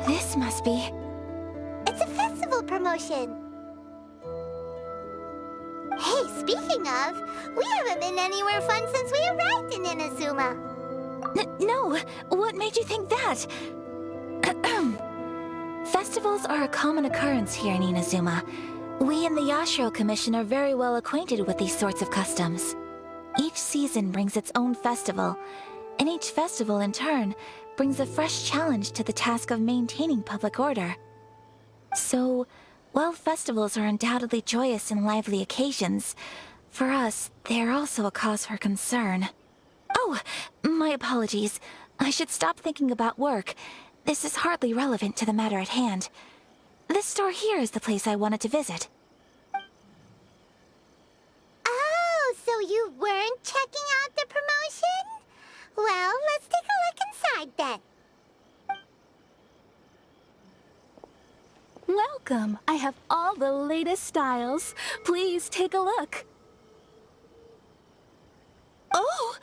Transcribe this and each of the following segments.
This must be... It's a festival promotion. Hey, speaking of, we haven't been anywhere fun since we arrived in Inazuma. No! What made you think that? Festivals are a common occurrence here in Inazuma. We in the Yashiro Commission are very well acquainted with these sorts of customs. Each season brings its own festival, and each festival, in turn, brings a fresh challenge to the task of maintaining public order. So, while festivals are undoubtedly joyous and lively occasions, for us, they are also a cause for concern. Oh, my apologies. I should stop thinking about work. This is hardly relevant to the matter at hand. This store here is the place I wanted to visit. Oh, so you weren't checking out the promotion? Well, let's take a look inside then. Welcome! I have all the latest styles. Please take a look. Oh,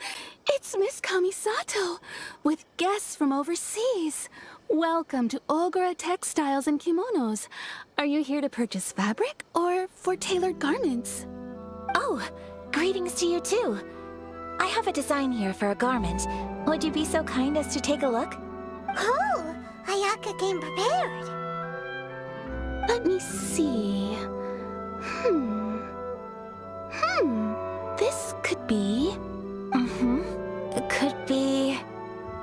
it's Miss Kamisato, with guests from overseas. Welcome to Ogura Textiles and Kimonos. Are you here to purchase fabric or for tailored garments? Oh, greetings to you too. I have a design here for a garment. Would you be so kind as to take a look? Oh, Ayaka came prepared. Let me see. This could be... It could be...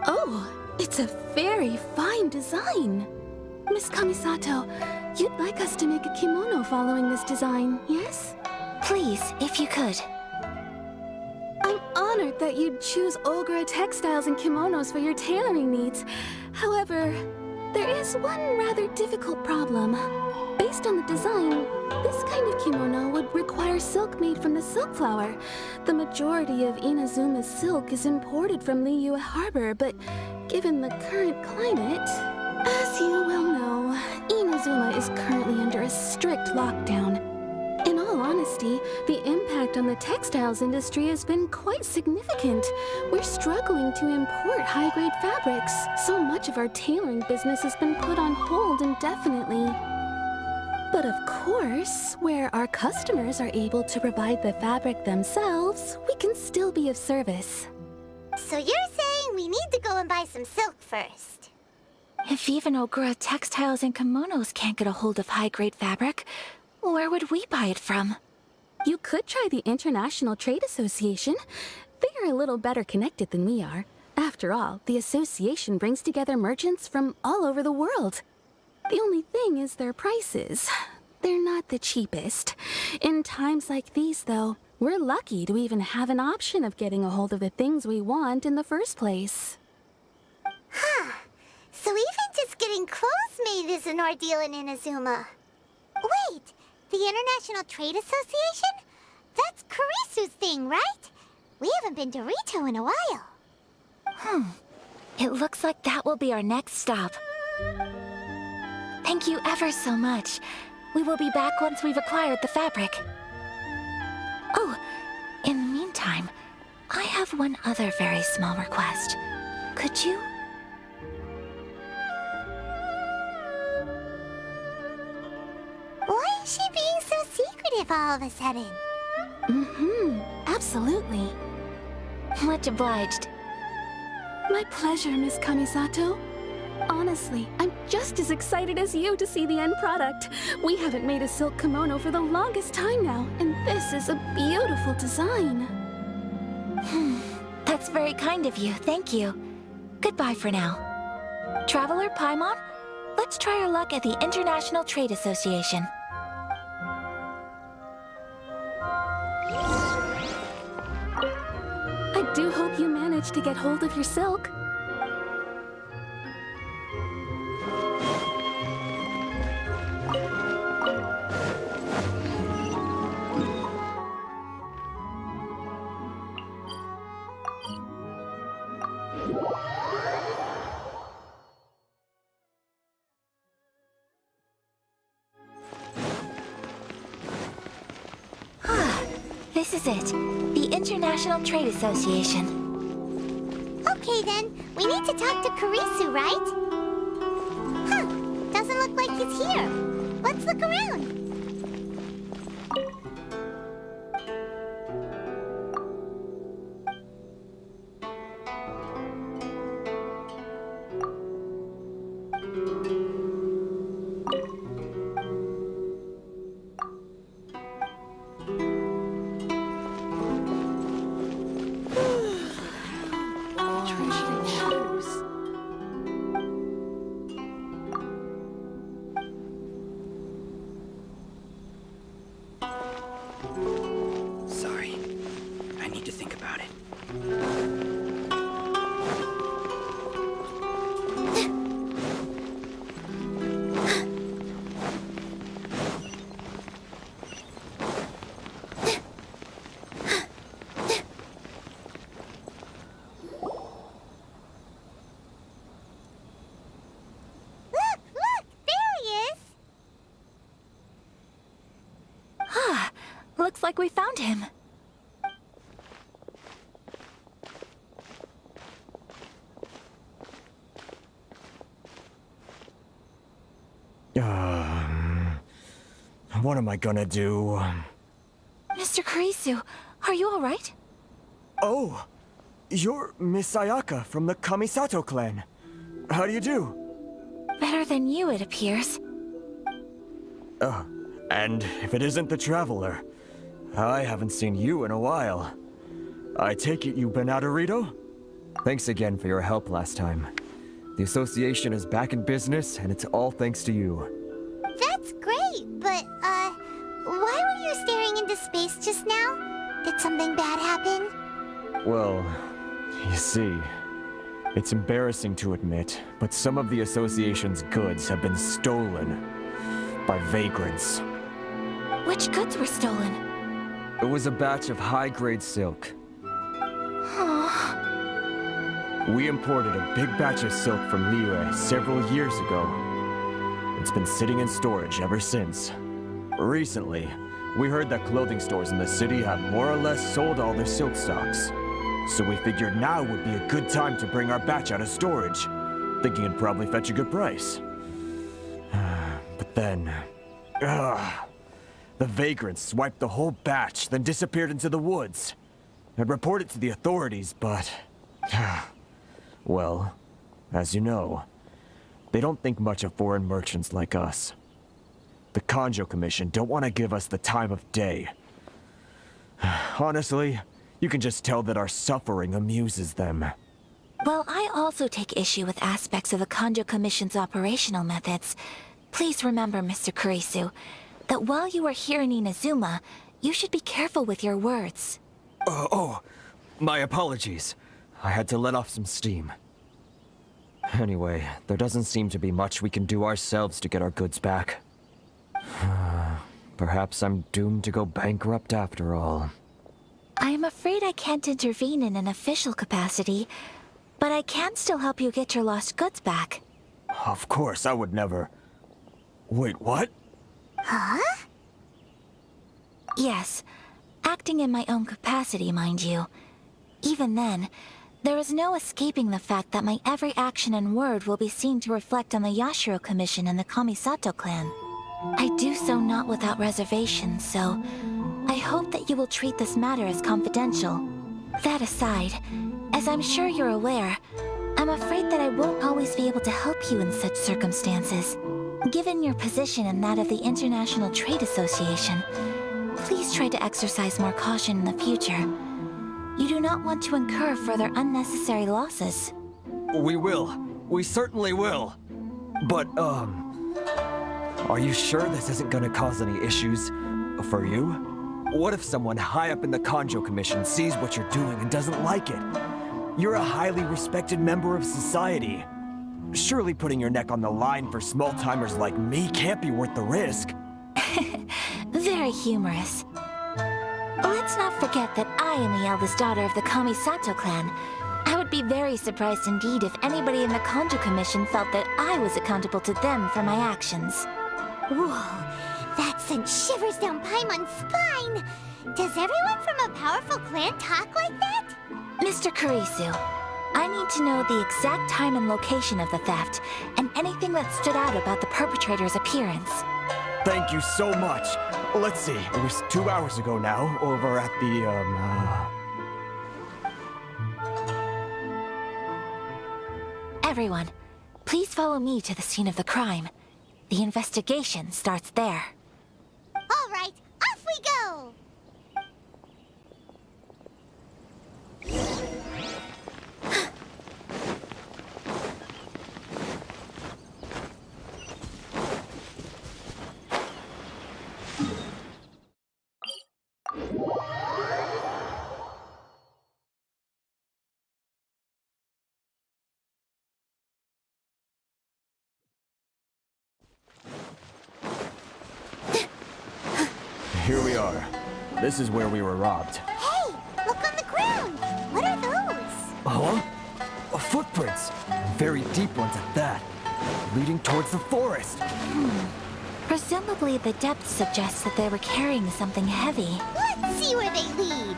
Oh, it's a very fine design. Miss Kamisato, you'd like us to make a kimono following this design, yes? Please, if you could. I'm honored that you'd choose Ogura Textiles and Kimonos for your tailoring needs. However, there is one rather difficult problem. Based on the design, this kind of kimono would require silk made from the silk flower. The majority of Inazuma's silk is imported from Liyue Harbor, but given the current climate, as you well know, Inazuma is currently under a strict lockdown. In all honesty, the impact on the textiles industry has been quite significant. We're struggling to import high-grade fabrics. So much of our tailoring business has been put on hold indefinitely. But of course, where our customers are able to provide the fabric themselves, we can still be of service. So you're saying we need to go and buy some silk first? If even Ogura Textiles and Kimonos can't get a hold of high-grade fabric, where would we buy it from? You could try the International Trade Association. They are a little better connected than we are. After all, the association brings together merchants from all over the world. The only thing is their prices. They're not the cheapest. In times like these, though, we're lucky to even have an option of getting a hold of the things we want in the first place. Huh. So even just getting clothes made is an ordeal in Inazuma. Wait, the International Trade Association? That's Kurisu's thing, right? We haven't been to Rito in a while. It looks like that will be our next stop. Thank you ever so much. We will be back once we've acquired the fabric. Oh, in the meantime, I have one other very small request. Could you? Why is she being so secretive all of a sudden? Absolutely. Much obliged. My pleasure, Miss Kamisato. Honestly, I'm just as excited as you to see the end product. We haven't made a silk kimono for the longest time now, and this is a beautiful design. That's very kind of you, thank you. Goodbye for now. Traveler Paimon, let's try our luck at the International Trade Association. I do hope you manage to get hold of your silk. This is it. The International Trade Association. Okay then, we need to talk to Kurisu, right? Huh, doesn't look like he's here. Let's look around. Sorry. I need to think about it. Look, there he is. Looks like we found him. What am I gonna do? Mr. Kurisu, are you all right? Oh, you're Miss Ayaka from the Kamisato clan. How do you do? Better than you, it appears. And if it isn't the Traveler, I haven't seen you in a while. I take it you've been out of Rito? Thanks again for your help last time. The association is back in business, and it's all thanks to you. That's great, but, why were you staring into space just now? Did something bad happen? Well, you see, it's embarrassing to admit, but some of the association's goods have been stolen by vagrants. Which goods were stolen? It was a batch of high-grade silk. We imported a big batch of silk from Liyue several years ago. It's been sitting in storage ever since. Recently, we heard that clothing stores in the city have more or less sold all their silk stocks. So we figured now would be a good time to bring our batch out of storage, thinking it'd probably fetch a good price. But then... the vagrants swiped the whole batch, then disappeared into the woods. I'd report it to the authorities, but... well, as you know, they don't think much of foreign merchants like us. The Kanjo Commission don't want to give us the time of day. Honestly, you can just tell that our suffering amuses them. Well, I also take issue with aspects of the Kanjo Commission's operational methods. Please remember, Mr. Kurisu, that while you are here in Inazuma, you should be careful with your words. My apologies. I had to let off some steam. Anyway, there doesn't seem to be much we can do ourselves to get our goods back. Perhaps I'm doomed to go bankrupt after all. I am afraid I can't intervene in an official capacity, but I can still help you get your lost goods back. Of course, I would never... Wait, what? Huh? Yes, acting in my own capacity, mind you. Even then, there is no escaping the fact that my every action and word will be seen to reflect on the Yashiro Commission and the Kamisato clan. I do so not without reservation, so I hope that you will treat this matter as confidential. That aside, as I'm sure you're aware, I'm afraid that I won't always be able to help you in such circumstances. Given your position and that of the International Trade Association, please try to exercise more caution in the future. You do not want to incur further unnecessary losses. We will. We certainly will. But, are you sure this isn't gonna cause any issues for you? What if someone high up in the Kanjo Commission sees what you're doing and doesn't like it? You're a highly respected member of society. Surely putting your neck on the line for small-timers like me can't be worth the risk. Very humorous. Let's not forget that I am the eldest daughter of the Kamisato clan. I would be very surprised indeed if anybody in the Kanjo Commission felt that I was accountable to them for my actions. Whoa, That sent shivers down Paimon's spine. Does everyone from a powerful clan talk like that? Mr. Kurisu, I need to know the exact time and location of the theft, and anything that stood out about the perpetrator's appearance. Thank you so much. Let's see, it was 2 hours ago now, over at the, Everyone, please follow me to the scene of the crime. The investigation starts there. All right, off we go! Here we are. This is where we were robbed. Hey, look on the ground! What are those? Huh? Footprints. Very deep ones at that. Leading towards the forest. Presumably, the depth suggests that they were carrying something heavy. Let's see where they lead.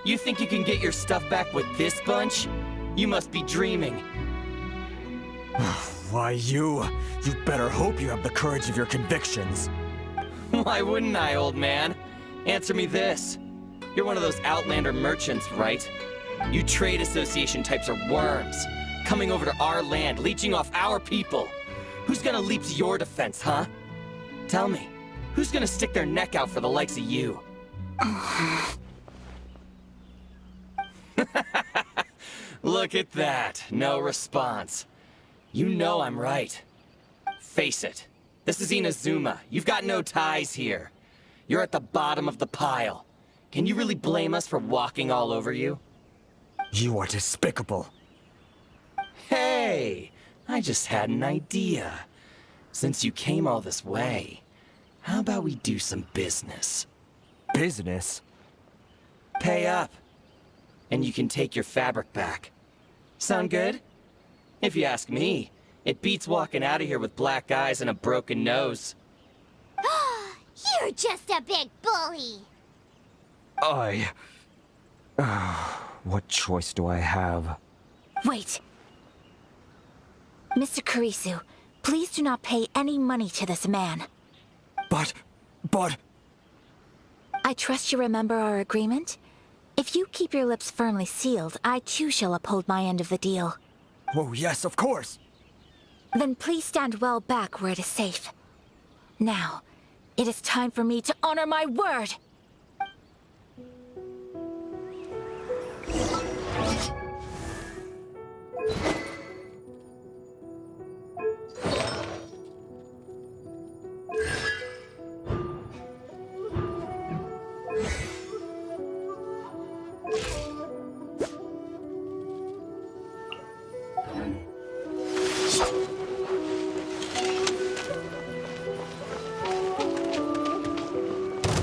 You think you can get your stuff back with this bunch? You must be dreaming. Why, you better hope you have the courage of your convictions. Why wouldn't I, old man? Answer me this. You're one of those Outlander merchants, right? You trade association types are worms, coming over to our land, leeching off our people. Who's gonna leap to your defense, huh? Tell me, who's gonna stick their neck out for the likes of you? Look at that, no response. You know I'm right. Face it, this is Inazuma. You've got no ties here. You're at the bottom of the pile. Can you really blame us for walking all over you? You are despicable. Hey, I just had an idea. Since you came all this way, how about we do some business? Business? Pay up, and you can take your fabric back. Sound good? If you ask me, it beats walking out of here with black eyes and a broken nose. You're just a big bully! What choice do I have? Wait! Mr. Kurisu, please do not pay any money to this man. But... I trust you remember our agreement? If you keep your lips firmly sealed, I too shall uphold my end of the deal. Oh, yes, of course. Then please stand well back where it is safe. Now, it is time for me to honor my word!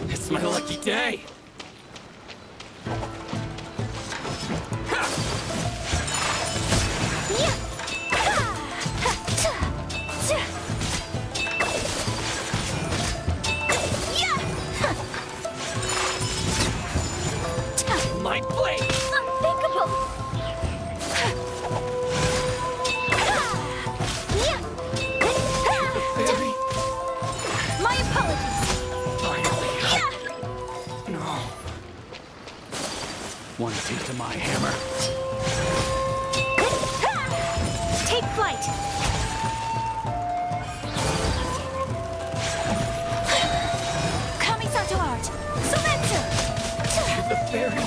It's my lucky day. My blade! Unthinkable! Fairy! My apologies! Finally! No. Want a taste of my hammer? Take flight! Kamisato art! Sometsu! The fairy!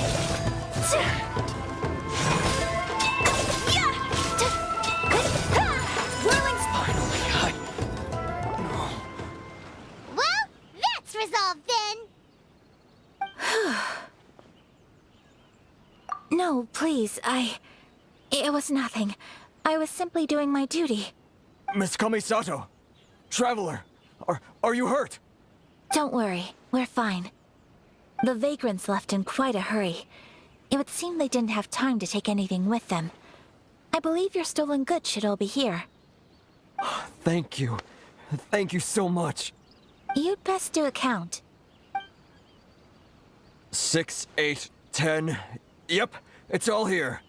resolved then. No, please, It was nothing. I was simply doing my duty. Miss Kamisato! Traveler! Are you hurt? Don't worry, we're fine. The vagrants left in quite a hurry. It would seem they didn't have time to take anything with them. I believe your stolen goods should all be here. Thank you. Thank you so much. You'd best do a count. 6, 8, 10. Yep, it's all here.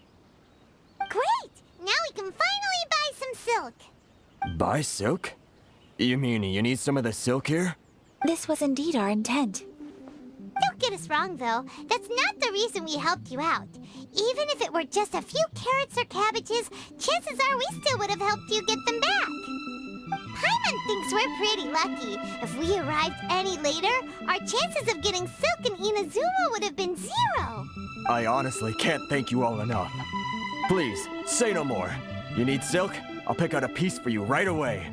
Great! Now we can finally buy some silk. Buy silk? You mean you need some of the silk here? This was indeed our intent. Don't get us wrong, though. That's not the reason we helped you out. Even if it were just a few carrots or cabbages, chances are we still would have helped you get them back. Paimon thinks we're pretty lucky. If we arrived any later, our chances of getting silk in Inazuma would have been 0. I honestly can't thank you all enough. Please, say no more. You need silk? I'll pick out a piece for you right away.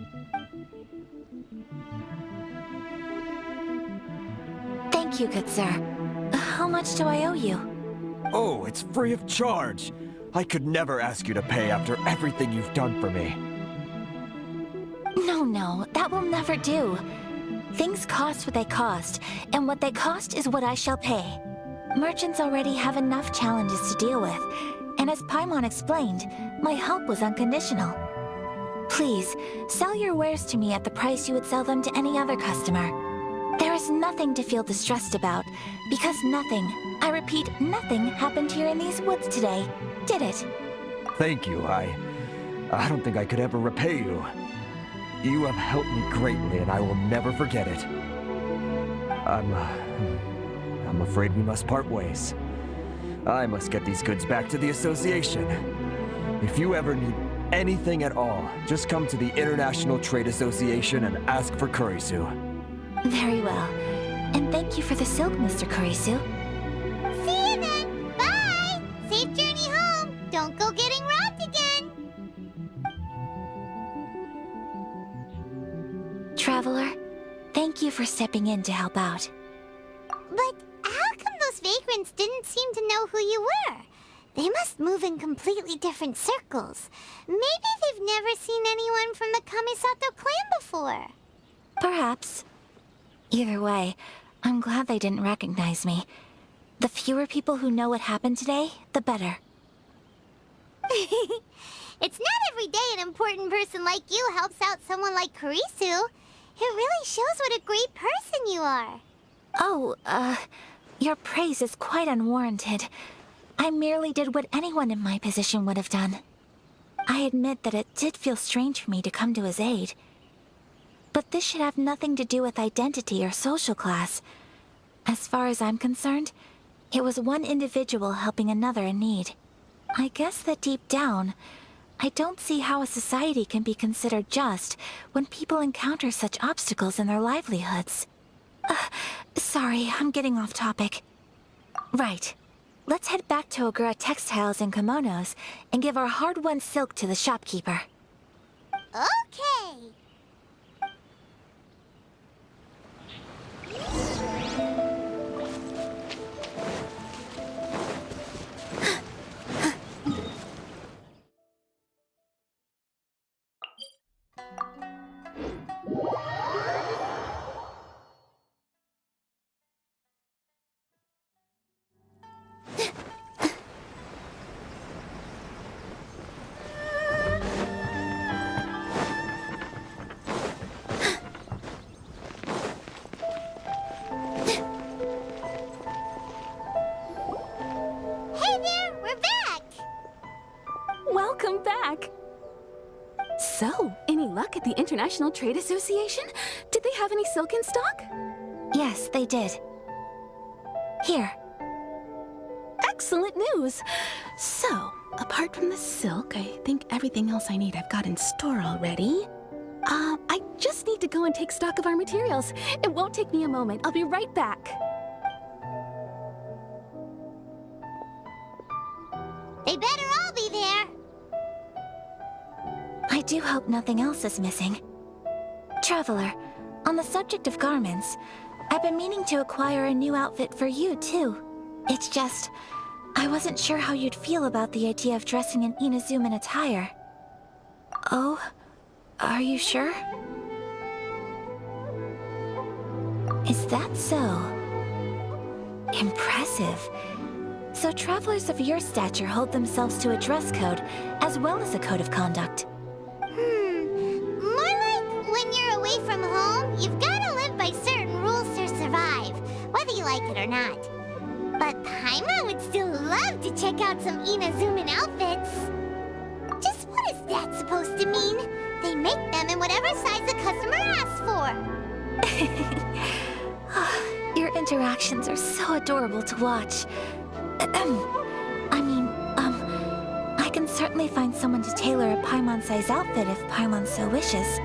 Thank you, good sir. How much do I owe you? Oh, it's free of charge. I could never ask you to pay after everything you've done for me. No, that will never do. Things cost what they cost, and what they cost is what I shall pay. Merchants already have enough challenges to deal with, and as Paimon explained, my help was unconditional. Please, sell your wares to me at the price you would sell them to any other customer. There is nothing to feel distressed about, because nothing, I repeat, nothing happened here in these woods today, did it? Thank you. I don't think I could ever repay you. You have helped me greatly, and I will never forget it. I'm afraid we must part ways. I must get these goods back to the association. If you ever need anything at all, just come to the International Trade Association and ask for Kurisu. Very well. And thank you for the silk, Mr. Kurisu. See you then! Bye! Safe journey home! Don't go getting robbed again! Traveler, thank you for stepping in to help out. But how come those vagrants didn't seem to know who you were? They must move in completely different circles. Maybe they've never seen anyone from the Kamisato clan before. Perhaps. Either way, I'm glad they didn't recognize me. The fewer people who know what happened today, the better. It's not every day an important person like you helps out someone like Kurisu. It really shows what a great person you are. Oh, your praise is quite unwarranted. I merely did what anyone in my position would have done. I admit that it did feel strange for me to come to his aid. But this should have nothing to do with identity or social class. As far as I'm concerned, it was one individual helping another in need. I guess that deep down, I don't see how a society can be considered just when people encounter such obstacles in their livelihoods. Sorry, I'm getting off topic. Right. Let's head back to Ogura Textiles and Kimonos and give our hard-won silk to the shopkeeper. Okay. Welcome back! So, any luck at the International Trade Association? Did they have any silk in stock? Yes, they did. Here. Excellent news! So, apart from the silk, I think everything else I need I've got in store already. I just need to go and take stock of our materials. It won't take me a moment. I'll be right back. They better all be there. I do hope nothing else is missing. Traveler, on the subject of garments, I've been meaning to acquire a new outfit for you, too. It's just, I wasn't sure how you'd feel about the idea of dressing in Inazuman attire. Oh, are you sure? Is that so? Impressive. So travelers of your stature hold themselves to a dress code, as well as a code of conduct. More like when you're away from home, you've gotta live by certain rules to survive, whether you like it or not. But Paimon would still love to check out some Inazuman outfits. Just what is that supposed to mean? They make them in whatever size the customer asks for. Your interactions are so adorable to watch. I can certainly find someone to tailor a Paimon-size outfit if Paimon so wishes.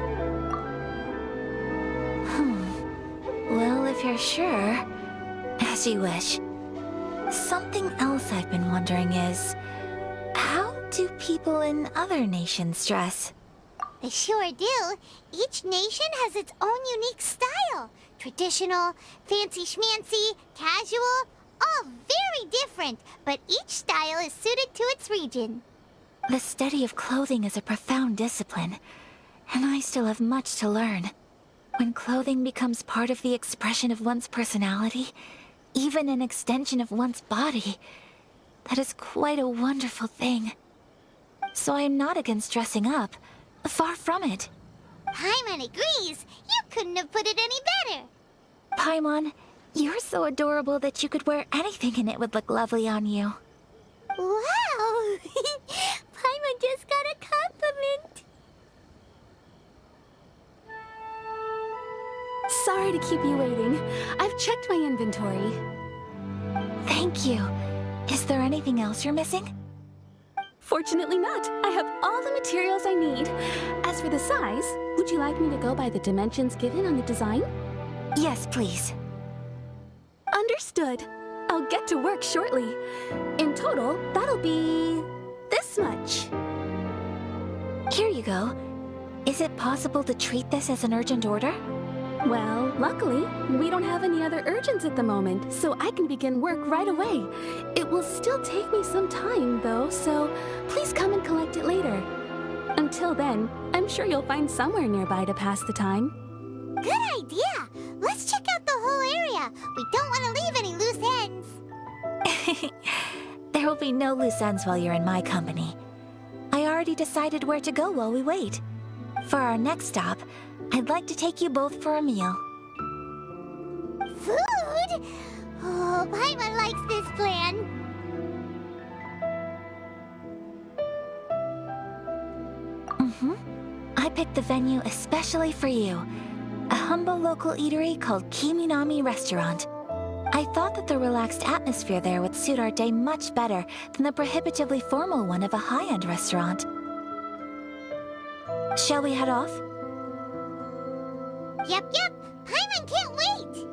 Well, if you're sure, as you wish. Something else I've been wondering is, how do people in other nations dress? They sure do. Each nation has its own unique style. Traditional, fancy schmancy, casual, all very different, but each style is suited to its region. The study of clothing is a profound discipline, and I still have much to learn. When clothing becomes part of the expression of one's personality, even an extension of one's body, that is quite a wonderful thing. So I am not against dressing up. Far from it. Paimon agrees. You couldn't have put it any better. Paimon, you're so adorable that you could wear anything and it would look lovely on you. Wow! Paimon just got a compliment. Sorry to keep you waiting. I've checked my inventory. Thank you. Is there anything else you're missing? Fortunately not. I have all the materials I need. As for the size, would you like me to go by the dimensions given on the design? Yes, please. Understood. I'll get to work shortly. In total, that'll be this much. Here you go. Is it possible to treat this as an urgent order? Well, luckily, we don't have any other urgents at the moment, so I can begin work right away. It will still take me some time, though, so please come and collect it later. Until then, I'm sure you'll find somewhere nearby to pass the time. Good idea. Let's check out the whole area. We don't want to leave any loose ends. There will be no loose ends while you're in my company. I already decided where to go while we wait. For our next stop, I'd like to take you both for a meal. Food? Oh, Paimon likes this plan. I picked the venue especially for you. A humble local eatery called Kiminami Restaurant. I thought that the relaxed atmosphere there would suit our day much better than the prohibitively formal one of a high-end restaurant. Shall we head off? Yep. Paimon can't wait.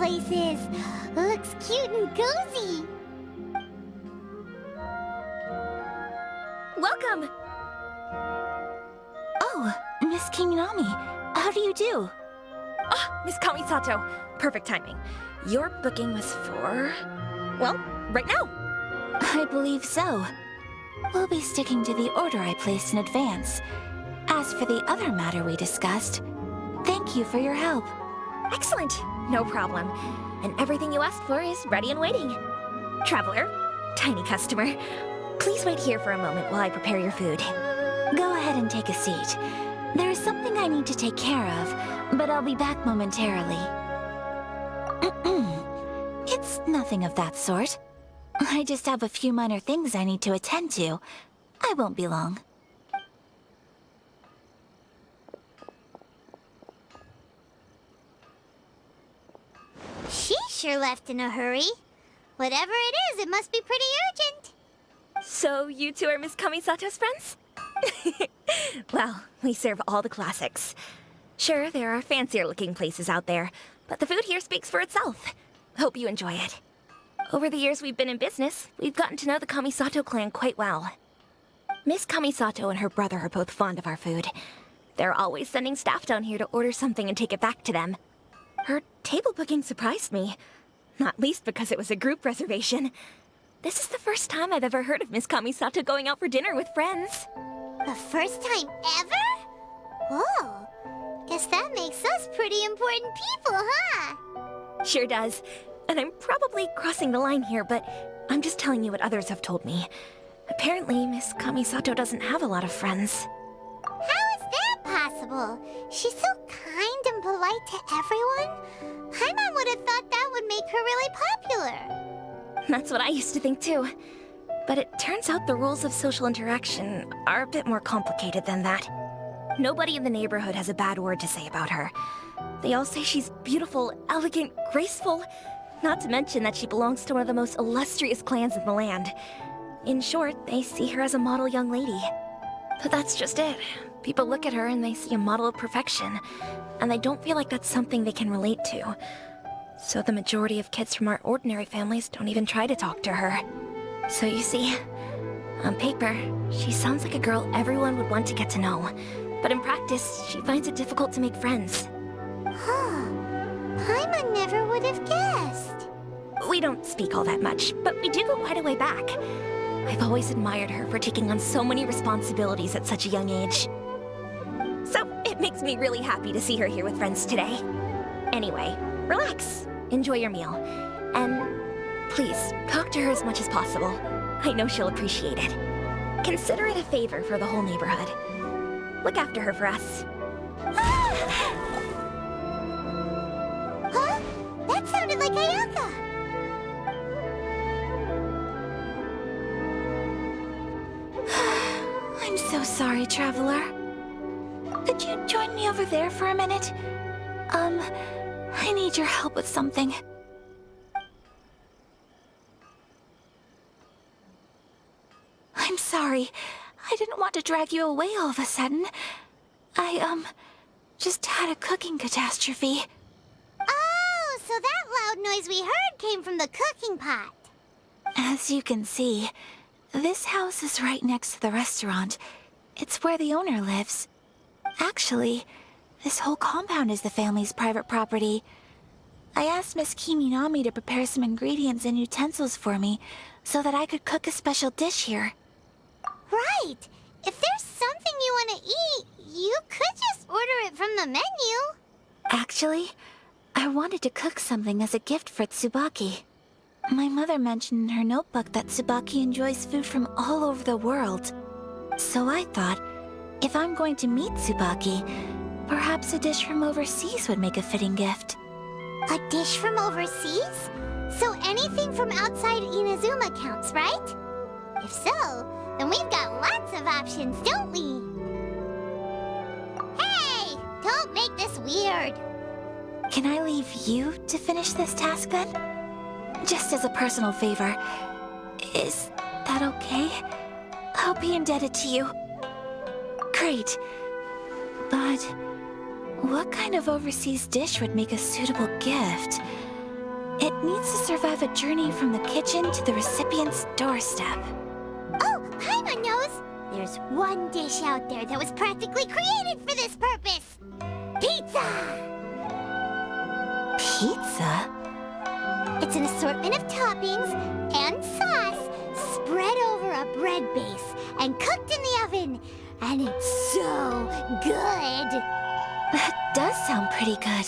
place is. Looks cute and cozy. Welcome! Oh, Miss Kiminami, how do you do? Ah, Miss Kamisato. Perfect timing. Your booking was for... well, right now. I believe so. We'll be sticking to the order I placed in advance. As for the other matter we discussed, thank you for your help. Excellent. No problem. And everything you asked for is ready and waiting. Traveler, tiny customer, please wait here for a moment while I prepare your food. Go ahead and take a seat. There is something I need to take care of, but I'll be back momentarily. It's nothing of that sort. I just have a few minor things I need to attend to. I won't be long. She sure left in a hurry. Whatever it is, it must be pretty urgent. So you two are Miss Kamisato's friends? Well, we serve all the classics. Sure, there are fancier looking places out there, but the food here speaks for itself. Hope you enjoy it. Over the years we've been in business, we've gotten to know the Kamisato clan quite well. Miss Kamisato and her brother are both fond of our food. They're always sending staff down here to order something and take it back to them. Her table booking surprised me, not least because it was a group reservation. This is the first time I've ever heard of Miss Kamisato going out for dinner with friends. The first time ever? Whoa. Guess that makes us pretty important people, huh? Sure does. And I'm probably crossing the line here, but I'm just telling you what others have told me. Apparently, Miss Kamisato doesn't have a lot of friends. How is that possible? She's so kind and polite to everyone. Paimon would have thought that would make her really popular. That's what I used to think too. But it turns out the rules of social interaction are a bit more complicated than that. Nobody in the neighborhood has a bad word to say about her. They all say she's beautiful, elegant, graceful, not to mention that she belongs to one of the most illustrious clans in the land. In short, they see her as a model young lady. But that's just it. People look at her and they see a model of perfection, and they don't feel like that's something they can relate to. So the majority of kids from our ordinary families don't even try to talk to her. So you see, on paper, she sounds like a girl everyone would want to get to know. But in practice, she finds it difficult to make friends. Huh. Paimon never would have guessed. We don't speak all that much, but we do go quite a way back. I've always admired her for taking on so many responsibilities at such a young age. So it makes me really happy to see her here with friends today. Anyway, relax, enjoy your meal, and please talk to her as much as possible. I know she'll appreciate it. Consider it a favor for the whole neighborhood. Look after her for us. Huh? That sounded like Ayaka. I'm so sorry, Traveler. Could you join me over there for a minute? I need your help with something. I'm sorry. I didn't want to drag you away all of a sudden. I, just had a cooking catastrophe. Oh, so that loud noise we heard came from the cooking pot. As you can see, this house is right next to the restaurant. It's where the owner lives. Actually, this whole compound is the family's private property. I asked Miss Kiminami to prepare some ingredients and utensils for me so that I could cook a special dish here. Right. If there's something you want to eat, you could just order it from the menu. Actually, I wanted to cook something as a gift for Tsubaki. My mother mentioned in her notebook that Tsubaki enjoys food from all over the world. So I thought, if I'm going to meet Tsubaki, perhaps a dish from overseas would make a fitting gift. A dish from overseas? So anything from outside Inazuma counts, right? If so, then we've got lots of options, don't we? Hey! Don't make this weird. Can I leave you to finish this task then? Just as a personal favor. Is that okay? I'll be indebted to you. Great. But what kind of overseas dish would make a suitable gift? needs to survive a journey from the kitchen to the recipient's doorstep. Oh, Paimon knows! There's one dish out there that was practically created for this purpose! Pizza! Pizza? It's an assortment of toppings and sauce spread over a bread base and cooked in the oven. And it's so good! That does sound pretty good.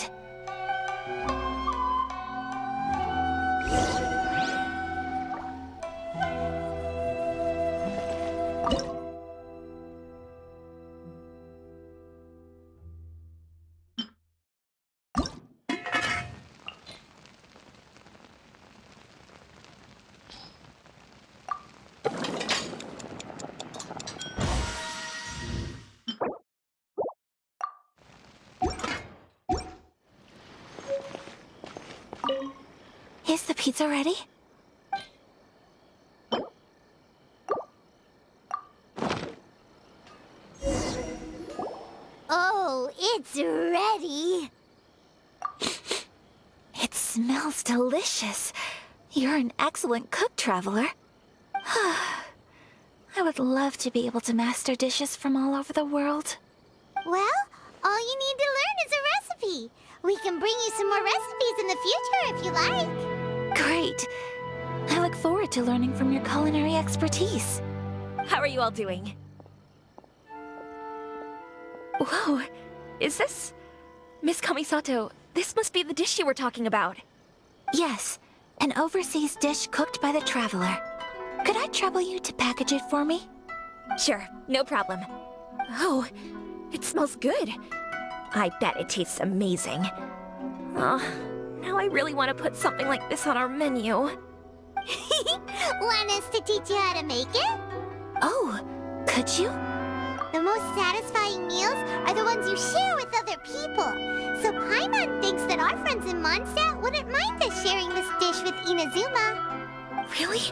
Is the pizza ready? Oh, it's ready! It smells delicious. You're an excellent cook, Traveler. I would love to be able to master dishes from all over the world. Well, all you need to learn is a recipe. We can bring you some more recipes in the future if you like. Great. I look forward to learning from your culinary expertise. How are you all doing? Whoa, is this... Miss Kamisato, this must be the dish you were talking about. Yes, an overseas dish cooked by the Traveler. Could I trouble you to package it for me? Sure, no problem. Oh, it smells good. I bet it tastes amazing. Oh, now I really want to put something like this on our menu. Want us to teach you how to make it? Oh, could you? The most satisfying meals are the ones you share with other people. So Paimon thinks that our friends in Mondstadt wouldn't mind us sharing this dish with Inazuma. Really?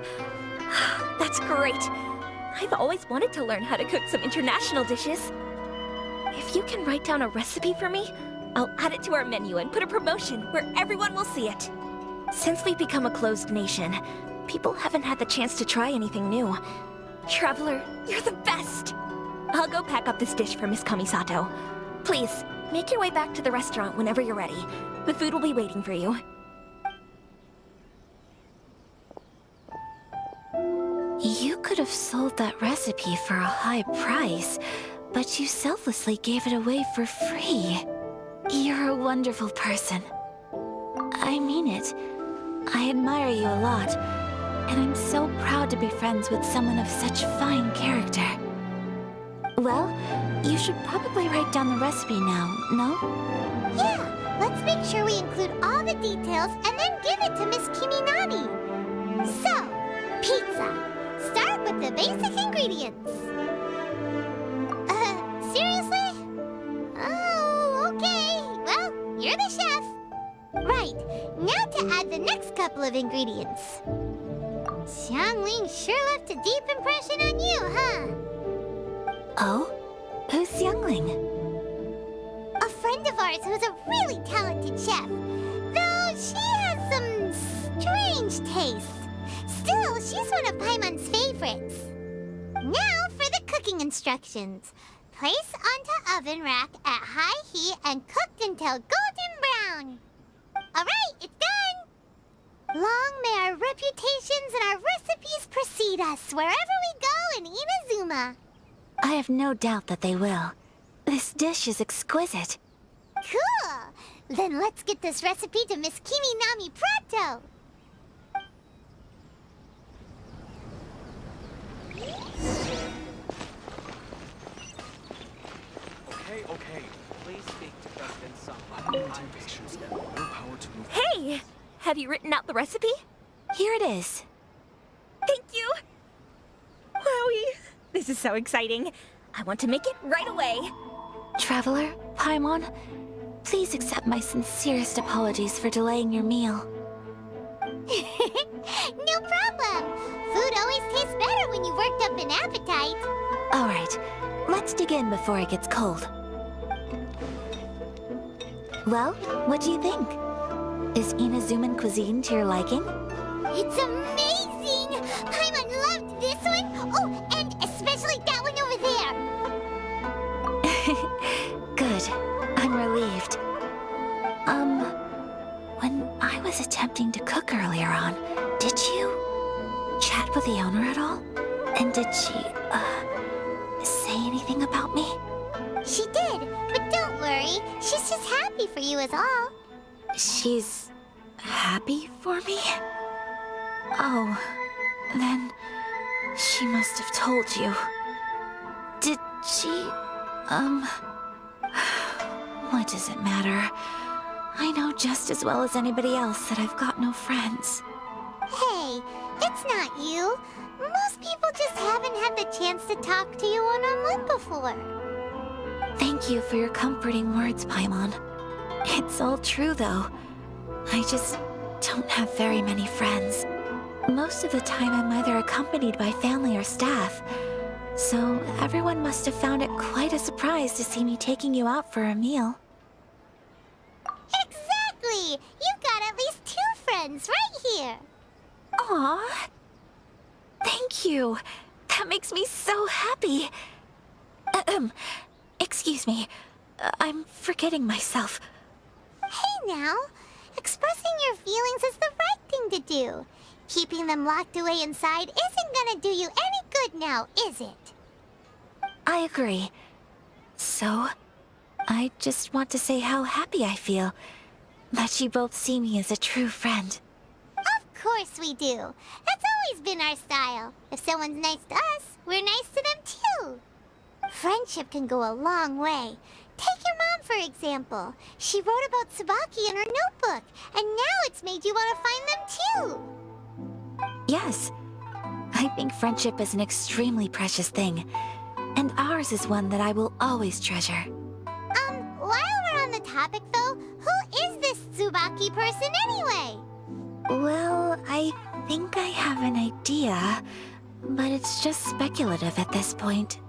That's great. I've always wanted to learn how to cook some international dishes. If you can write down a recipe for me, I'll add it to our menu and put a promotion where everyone will see it. Since we've become a closed nation, people haven't had the chance to try anything new. Traveler, you're the best! I'll go pack up this dish for Miss Kamisato. Please, make your way back to the restaurant whenever you're ready. The food will be waiting for you. You could have sold that recipe for a high price, but you selflessly gave it away for free. You're a wonderful person. I mean it. I admire you a lot, and I'm so proud to be friends with someone of such fine character. Well, you should probably write down the recipe now, no? Yeah, let's make sure we include all the details and then give it to Miss Kiminami. So, pizza. Start with the basic ingredients. Seriously? Oh, okay. Well, you're the chef. Right, now to add the next couple of ingredients. Xiangling sure left a deep impression on you, huh? Oh? Who's Youngling? A friend of ours who's a really talented chef. Though she has some strange tastes. Still, she's one of Paimon's favorites. Now for the cooking instructions. Place onto oven rack at high heat and cooked until golden brown. Alright, it's done! Long may our reputations and our recipes precede us wherever we go in Inazuma. I have no doubt that they will. This dish is exquisite. Cool! Then let's get this recipe to Miss Kiminami pronto! Okay. Please speak to President Sung. Patience and willpower to move. Hey! Have you written out the recipe? Here it is. Thank you! Wowie! This is so exciting. I want to make it right away. Traveler, Paimon, please accept my sincerest apologies for delaying your meal. No problem! Food always tastes better when you've worked up an appetite. All right, let's dig in before it gets cold. Well, what do you think? Is Inazuman cuisine to your liking? It's amazing! Paimon loved this one! Oh, and especially that one over there! Good. I'm relieved. When I was attempting to cook earlier on, did you chat with the owner at all? And did she, say anything about me? She did, but don't worry. She's just happy for you is all. She's happy for me? Oh, then she must have told you. Did she, what does it matter? I know just as well as anybody else that I've got no friends. Hey, it's not you. Most people just haven't had the chance to talk to you one-on-one before. Thank you for your comforting words, Paimon. It's all true, though. I just don't have very many friends. Most of the time I'm either accompanied by family or staff, so everyone must have found it quite a surprise to see me taking you out for a meal. Exactly! You've got at least 2 friends right here. Aw! Thank you! That makes me so happy! Excuse me. I'm forgetting myself. Hey now, expressing your feelings is the right thing to do. Keeping them locked away inside isn't gonna do you any good now, is it? I agree. So, I just want to say how happy I feel that you both see me as a true friend. Of course we do. That's always been our style. If someone's nice to us, we're nice to them too. Friendship can go a long way. Take your mom, for example. She wrote about Tsubaki in her notebook, and now it's made you want to find them too. Yes. I think friendship is an extremely precious thing, and ours is one that I will always treasure. While we're on the topic though, who is this Tsubaki person anyway? Well, I think I have an idea, but it's just speculative at this point.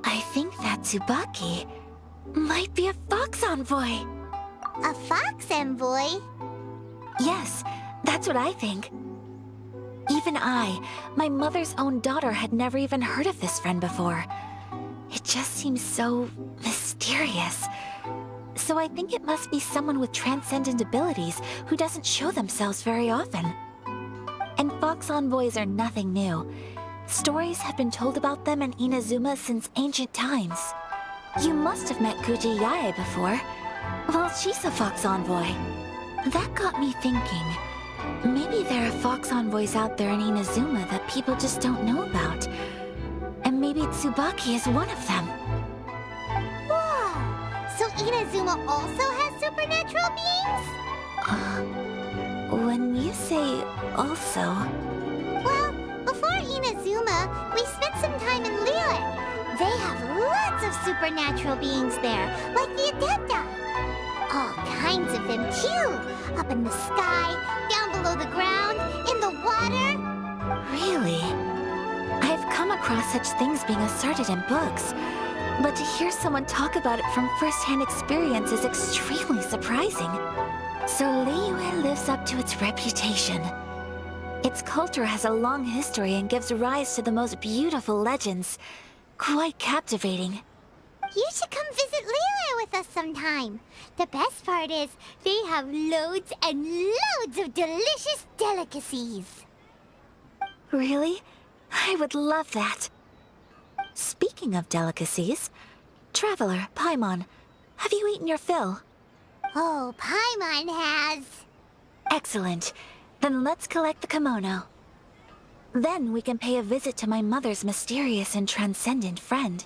I think that Tsubaki might be a fox envoy. A fox envoy? Yes, that's what I think. Even I, my mother's own daughter, had never even heard of this friend before. It just seems so mysterious. So I think it must be someone with transcendent abilities who doesn't show themselves very often. And fox envoys are nothing new. Stories have been told about them in Inazuma since ancient times. You must have met Guji Yae before. Well, she's a fox envoy. That got me thinking. Maybe there are fox envoys out there in Inazuma that people just don't know about. And maybe Tsubaki is one of them. Whoa! So Inazuma also has supernatural beings? When you say also... Well, before Inazuma, we spent some time in Liyue. They have lots of supernatural beings there, like the Adepta. All kinds of them too. Up in the sky, down below the ground, in the water. Really? I've come across such things being asserted in books, but to hear someone talk about it from first-hand experience is extremely surprising. So Liyue lives up to its reputation. Its culture has a long history and gives rise to the most beautiful legends. Quite captivating. You should come visit Liyue with us sometime. The best part is, they have loads and loads of delicious delicacies. Really? I would love that. Speaking of delicacies, Traveler, Paimon, have you eaten your fill? Oh, Paimon has. Excellent. Then let's collect the kimono. Then we can pay a visit to my mother's mysterious and transcendent friend.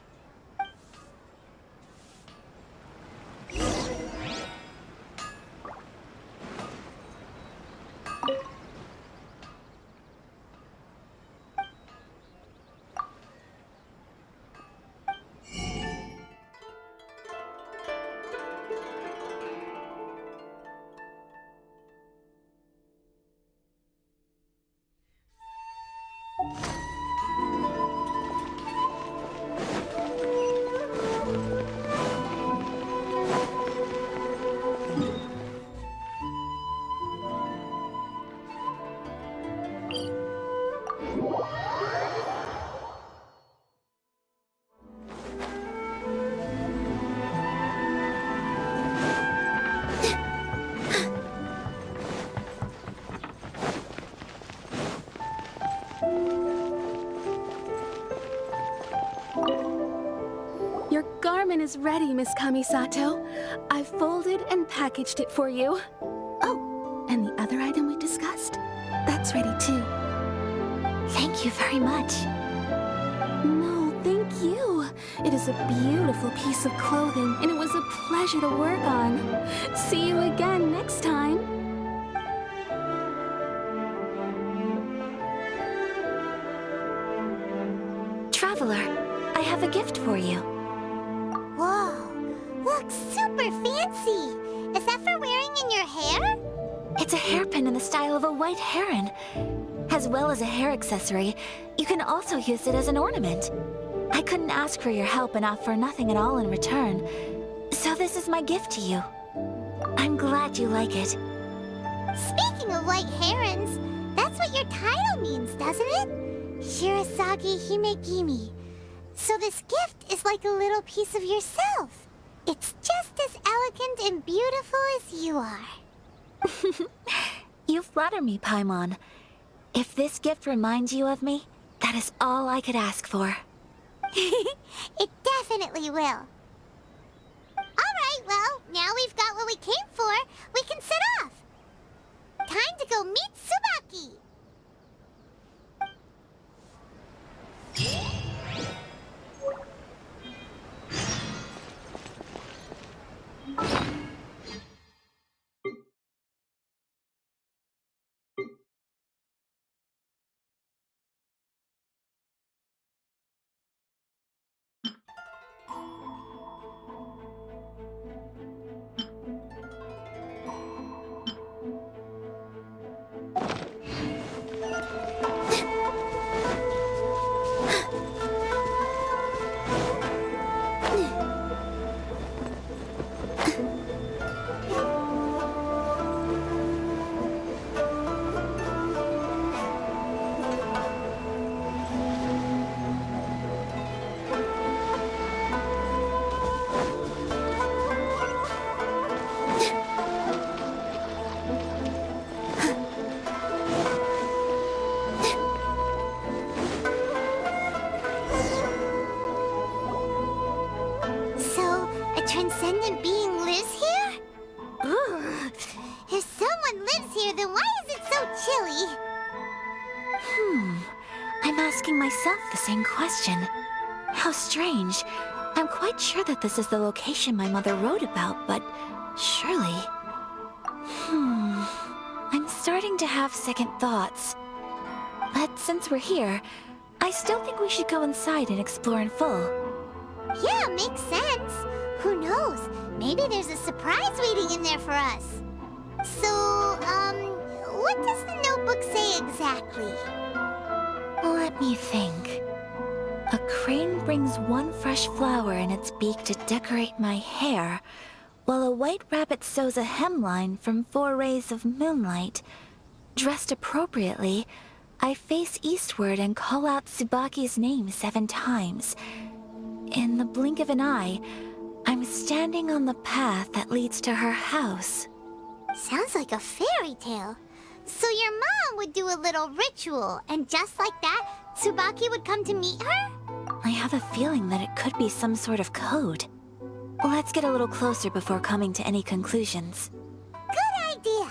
ramen is ready, Miss Kamisato. I've folded and packaged it for you. Oh, and the other item we discussed? That's ready too. Thank you very much. No, thank you. It is a beautiful piece of clothing, and it was a pleasure to work on. See you again next time. Traveler, I have a gift for you. Whoa, looks super fancy. Is that for wearing in your hair? It's a hairpin in the style of a white heron. As well as a hair accessory, you can also use it as an ornament. I couldn't ask for your help and offer nothing at all in return, so this is my gift to you. I'm glad you like it. Speaking of white herons, that's what your title means, doesn't it? Shirasagi Himegimi. So this gift is like a little piece of yourself. It's just as elegant and beautiful as you are. You flatter me, Paimon. If this gift reminds you of me, that is all I could ask for. It definitely will. Alright, well, now we've got what we came for. We can set off. Time to go meet Tsubaki. Transcendent being lives here? Ugh. If someone lives here, then why is it so chilly? I'm asking myself the same question. How strange. I'm quite sure that this is the location my mother wrote about, but surely... I'm starting to have second thoughts. But since we're here, I still think we should go inside and explore in full. Yeah, makes sense. Who knows? Maybe there's a surprise waiting in there for us. So, what does the notebook say exactly? Let me think. A crane brings one fresh flower in its beak to decorate my hair, while a white rabbit sews a hemline from 4 rays of moonlight. Dressed appropriately, I face eastward and call out Tsubaki's name 7 times. In the blink of an eye, I'm standing on the path that leads to her house. Sounds like a fairy tale. So your mom would do a little ritual, and just like that, Tsubaki would come to meet her? I have a feeling that it could be some sort of code. Let's get a little closer before coming to any conclusions. Good idea.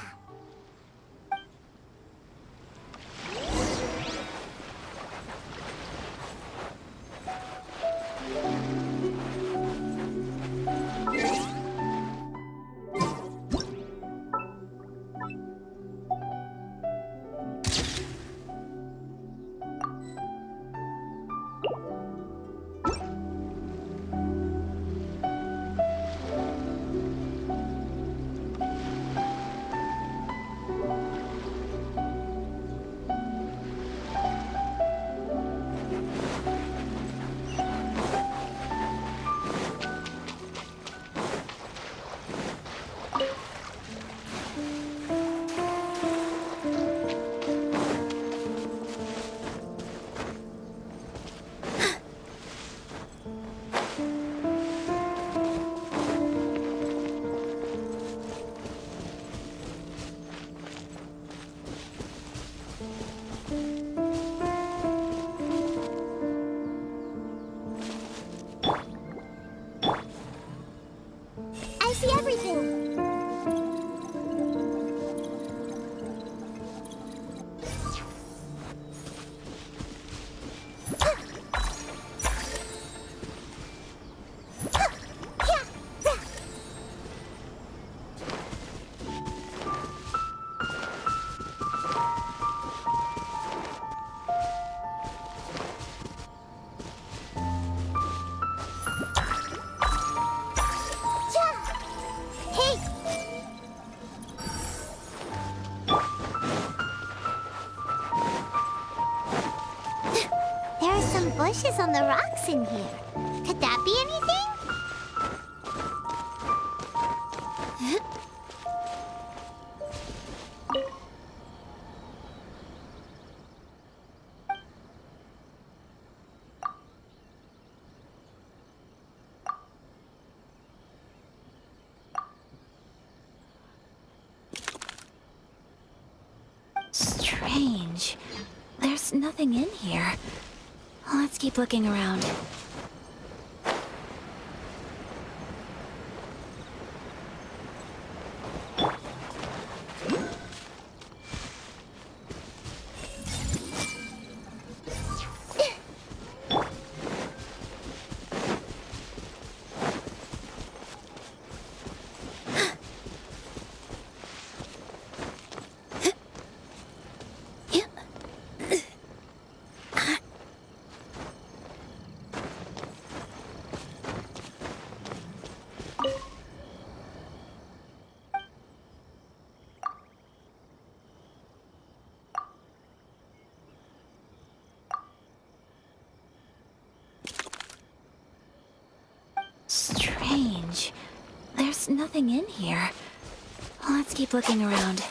bushes on the rocks in here. Could that be anything? Strange. There's nothing in here. Let's keep looking around. Strange. There's nothing in here. Let's keep looking around.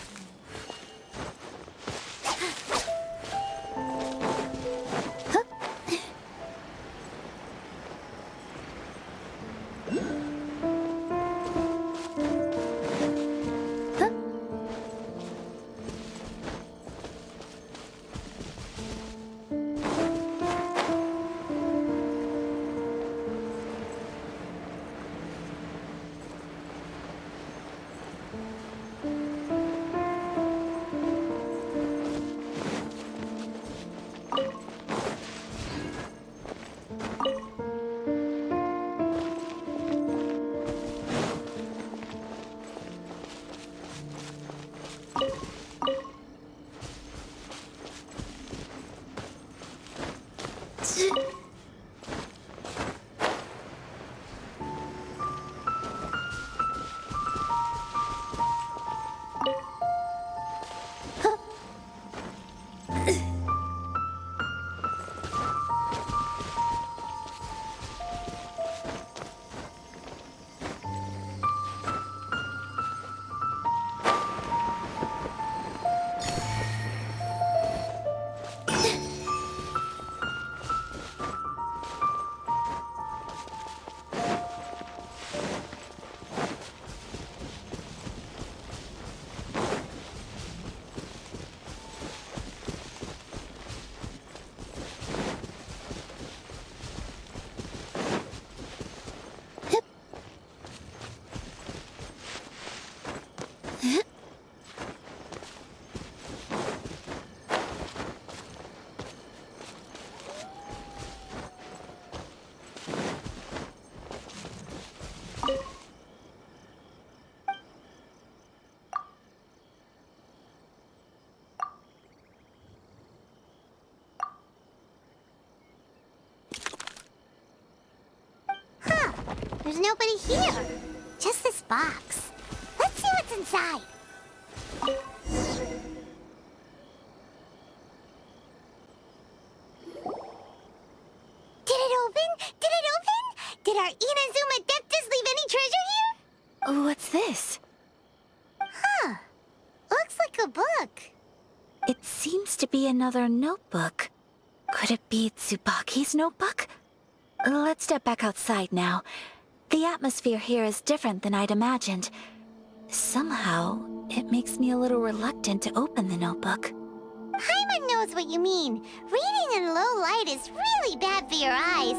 There's nobody here. Just this box. Let's see what's inside. Did it open? Did it open? Did our Inazuma Adeptus leave any treasure here? What's this? Huh. Looks like a book. It seems to be another notebook. Could it be Tsubaki's notebook? Let's step back outside now. The atmosphere here is different than I'd imagined. Somehow, it makes me a little reluctant to open the notebook. Paimon knows what you mean. Reading in low light is really bad for your eyes.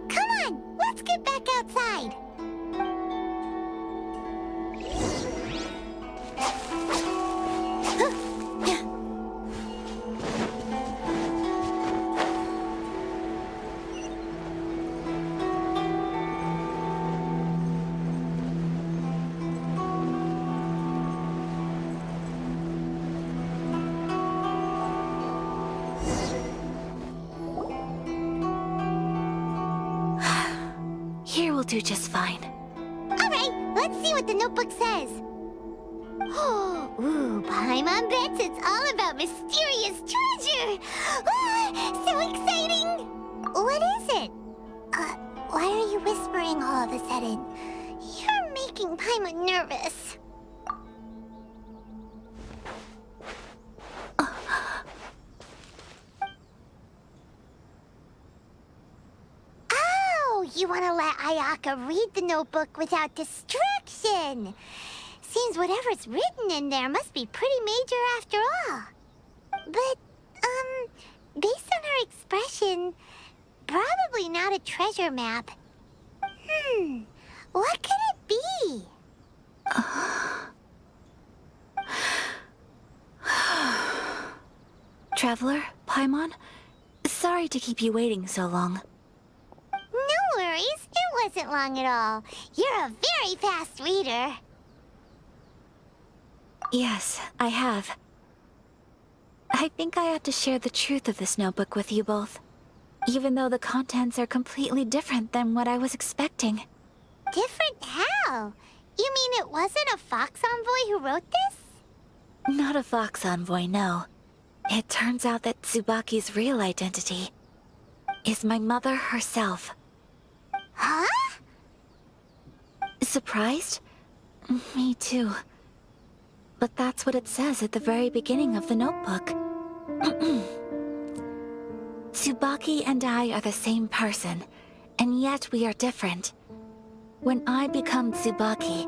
Come on, let's get back outside. Here will do just fine. All right, let's see what the notebook says. Ooh, Paimon bets it's all about mysterious treasure! Ah, so exciting! What is it? Why are you whispering all of a sudden? You're making Paimon nervous. Oh, you want to let Ayaka read the notebook without distraction. Seems whatever's written in there must be pretty major after all. But, based on her expression, probably not a treasure map. What could it be? Traveler, Paimon, sorry to keep you waiting so long. No worries, it wasn't long at all. You're a very fast reader. Yes, I have. I think I have to share the truth of this notebook with you both, even though the contents are completely different than what I was expecting. Different how? You mean it wasn't a Fox Envoy who wrote this? Not a Fox Envoy, no. It turns out that Tsubaki's real identity is my mother herself. Huh? Surprised? Me too. But that's what it says at the very beginning of the notebook. Tsubaki and I are the same person, and yet we are different. When I become Tsubaki,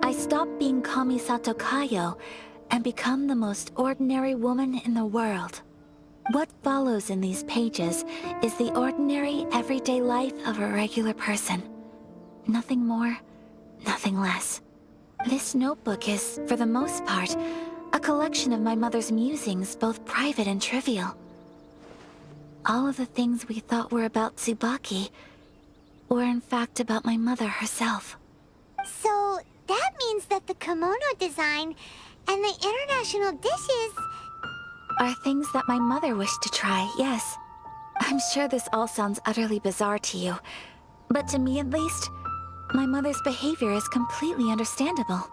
I stop being Kamisato Kayo and become the most ordinary woman in the world. What follows in these pages is the ordinary, everyday life of a regular person. Nothing more, nothing less. This notebook is, for the most part, a collection of my mother's musings, both private and trivial. All of the things we thought were about Tsubaki were in fact about my mother herself. So, that means that the kimono design and the international dishes are things that my mother wished to try, yes. I'm sure this all sounds utterly bizarre to you, but to me at least, my mother's behavior is completely understandable.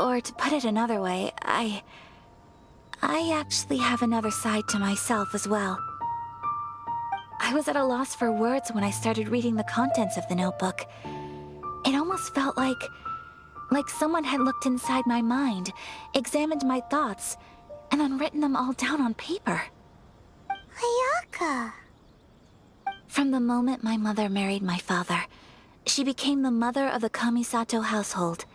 Or to put it another way, I actually have another side to myself as well. I was at a loss for words when I started reading the contents of the notebook. It almost felt like someone had looked inside my mind, examined my thoughts, and then written them all down on paper. Ayaka. From the moment my mother married my father, she became the mother of the Kamisato household.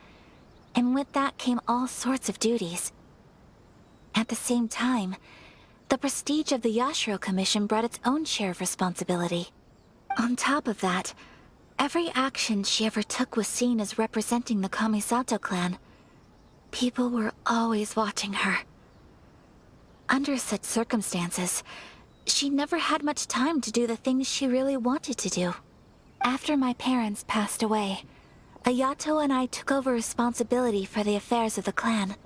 And with that came all sorts of duties. At the same time, the prestige of the Yashiro Commission brought its own share of responsibility. On top of that, every action she ever took was seen as representing the Kamisato clan. People were always watching her. Under such circumstances, she never had much time to do the things she really wanted to do. After my parents passed away, Ayato and I took over responsibility for the affairs of the clan.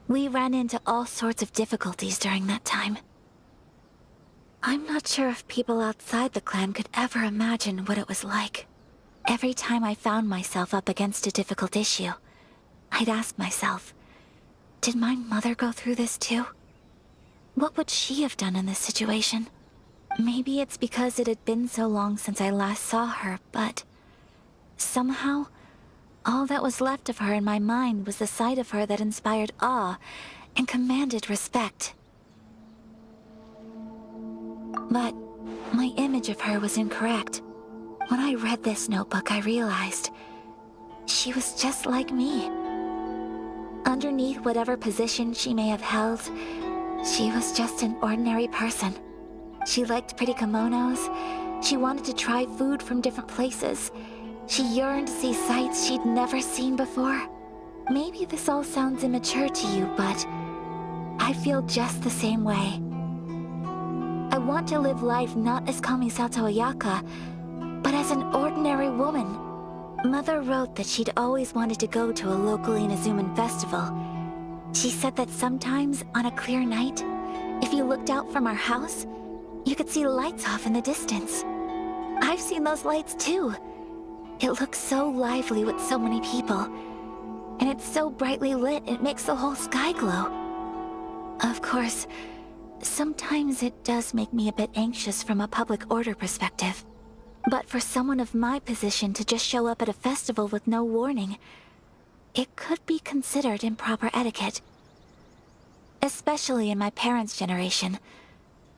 We ran into all sorts of difficulties during that time. I'm not sure if people outside the clan could ever imagine what it was like. Every time I found myself up against a difficult issue, I'd ask myself, did my mother go through this too? What would she have done in this situation? Maybe it's because it had been so long since I last saw her, but somehow, all that was left of her in my mind was the side of her that inspired awe and commanded respect. But my image of her was incorrect. When I read this notebook, I realized she was just like me. Underneath whatever position she may have held, she was just an ordinary person. She liked pretty kimonos. She wanted to try food from different places. She yearned to see sights she'd never seen before. Maybe this all sounds immature to you, but I feel just the same way. I want to live life not as Kamisato Ayaka, but as an ordinary woman. Mother wrote that she'd always wanted to go to a local Inazuman festival. She said that sometimes, on a clear night, if you looked out from our house, you could see lights off in the distance. I've seen those lights too. It looks so lively with so many people. and it's so brightly lit it makes the whole sky glow. Of course, sometimes it does make me a bit anxious from a public order perspective. But for someone of my position to just show up at a festival with no warning, it could be considered improper etiquette. Especially in my parents' generation,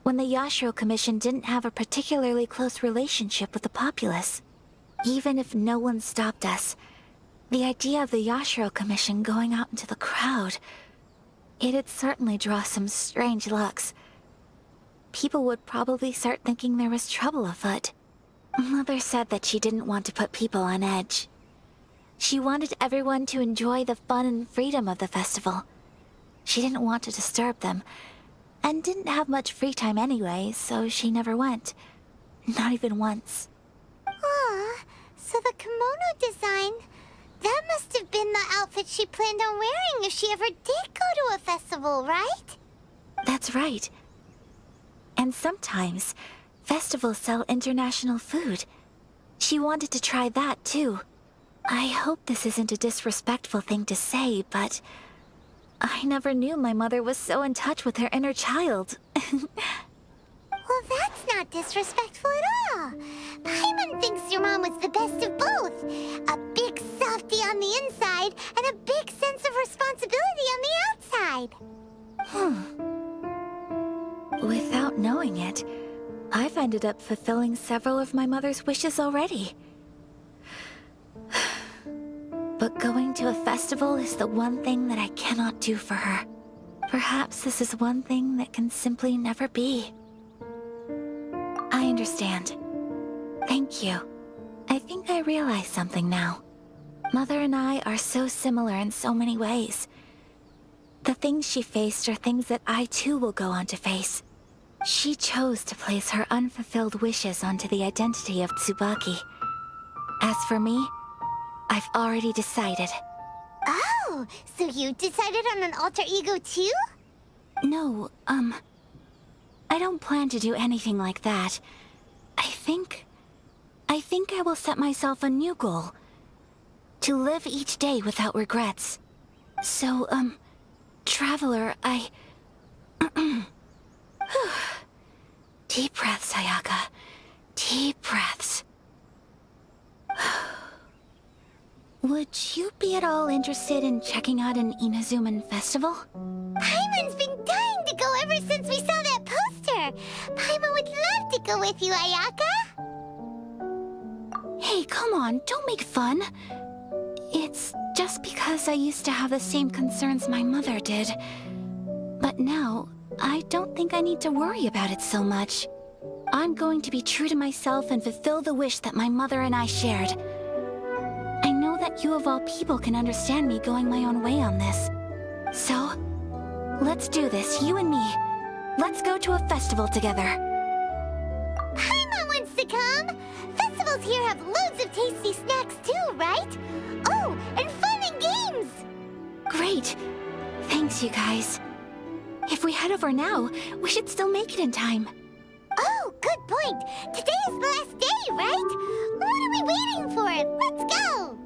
when the Yashiro Commission didn't have a particularly close relationship with the populace. Even if no one stopped us, the idea of the Yashiro Commission going out into the crowd, it'd certainly draw some strange looks. People would probably start thinking there was trouble afoot. Mother said that she didn't want to put people on edge. She wanted everyone to enjoy the fun and freedom of the festival. She didn't want to disturb them, and didn't have much free time anyway, so she never went. Not even once. Aw, so the kimono design, that must have been the outfit she planned on wearing if she ever did go to a festival, right? That's right. And sometimes, festivals sell international food. She wanted to try that too. I hope this isn't a disrespectful thing to say, but I never knew my mother was so in touch with her inner child. Well, that's not disrespectful at all. Paimon thinks your mom was the best of both. A big softie on the inside and a big sense of responsibility on the outside. Without knowing it, I've ended up fulfilling several of my mother's wishes already. But going to a festival is the one thing that I cannot do for her. Perhaps this is one thing that can simply never be. I understand. Thank you. I think I realize something now. Mother and I are so similar in so many ways. The things she faced are things that I too will go on to face. She chose to place her unfulfilled wishes onto the identity of Tsubaki. As for me, I've already decided. Oh, so you decided on an alter ego too? No, I don't plan to do anything like that. I think I will set myself a new goal. To live each day without regrets. So, Traveler, Deep breaths, Ayaka. Deep breaths. Would you be at all interested in checking out an Inazuman festival? Paimon's been dying to go ever since we saw that poster. Paimon would love to go with you, Ayaka. Hey, come on, don't make fun. It's just because I used to have the same concerns my mother did. But now, I don't think I need to worry about it so much. I'm going to be true to myself and fulfill the wish that my mother and I shared. I know that you of all people can understand me going my own way on this. So, let's do this, you and me. Let's go to a festival together. Paimon wants to come. Festivals here have loads of tasty snacks too, right? Oh, and fun and games. Great. Thanks, you guys. If we head over now, we should still make it in time. Oh, good point. Today is the last day, right? What are we waiting for? Let's go.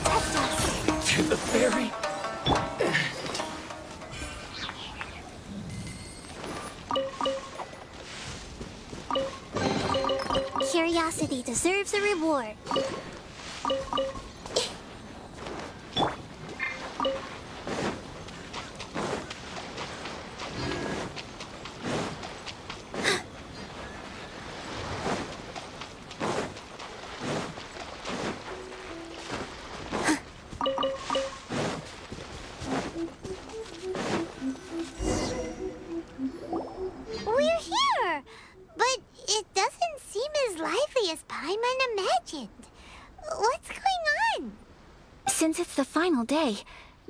textiles. To the ferry. Curiosity deserves a reward. We're here, but it doesn't seem as lively as Paimon imagined. What's going on? Since it's the final day,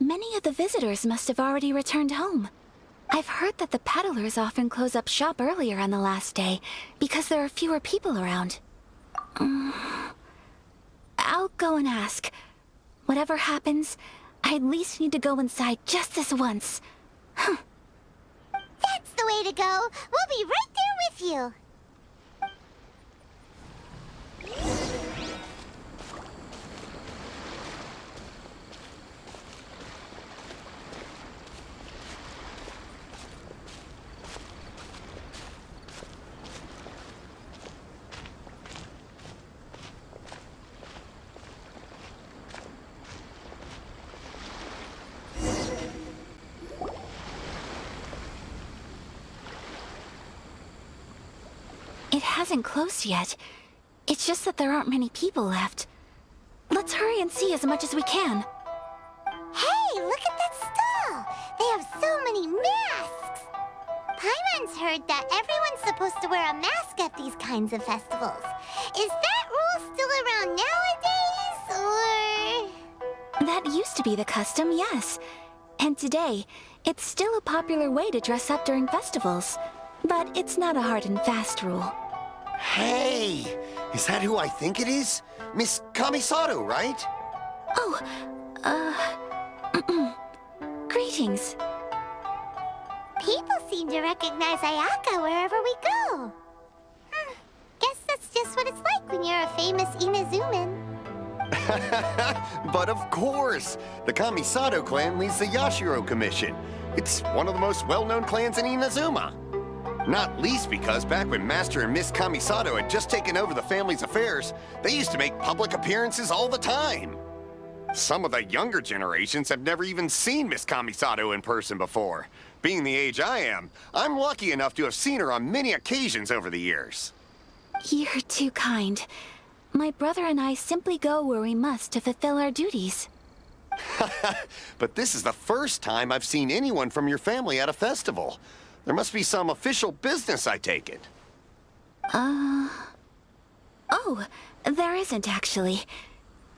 many of the visitors must have already returned home. I've heard that the peddlers often close up shop earlier on the last day because there are fewer people around. I'll go and ask. Whatever happens, I at least need to go inside just this once. That's the way to go. We'll be right there with you. It hasn't closed yet. It's just that there aren't many people left. Let's hurry and see as much as we can. Hey, look at that stall! They have so many masks! Paimon's heard that everyone's supposed to wear a mask at these kinds of festivals. Is that rule still around nowadays, or...? That used to be the custom, yes. And today, it's still a popular way to dress up during festivals. But it's not a hard and fast rule. Hey! Is that who I think it is? Miss Kamisato, right? Oh, greetings. People seem to recognize Ayaka wherever we go. Guess that's just what it's like when you're a famous Inazuman. But of course! The Kamisato clan leads the Yashiro Commission. It's one of the most well-known clans in Inazuma. Not least because back when Master and Miss Kamisato had just taken over the family's affairs, they used to make public appearances all the time. Some of the younger generations have never even seen Miss Kamisato in person before. Being the age I am, I'm lucky enough to have seen her on many occasions over the years. You're too kind. My brother and I simply go where we must to fulfill our duties. But this is the first time I've seen anyone from your family at a festival. There must be some official business, I take it. Oh, there isn't actually.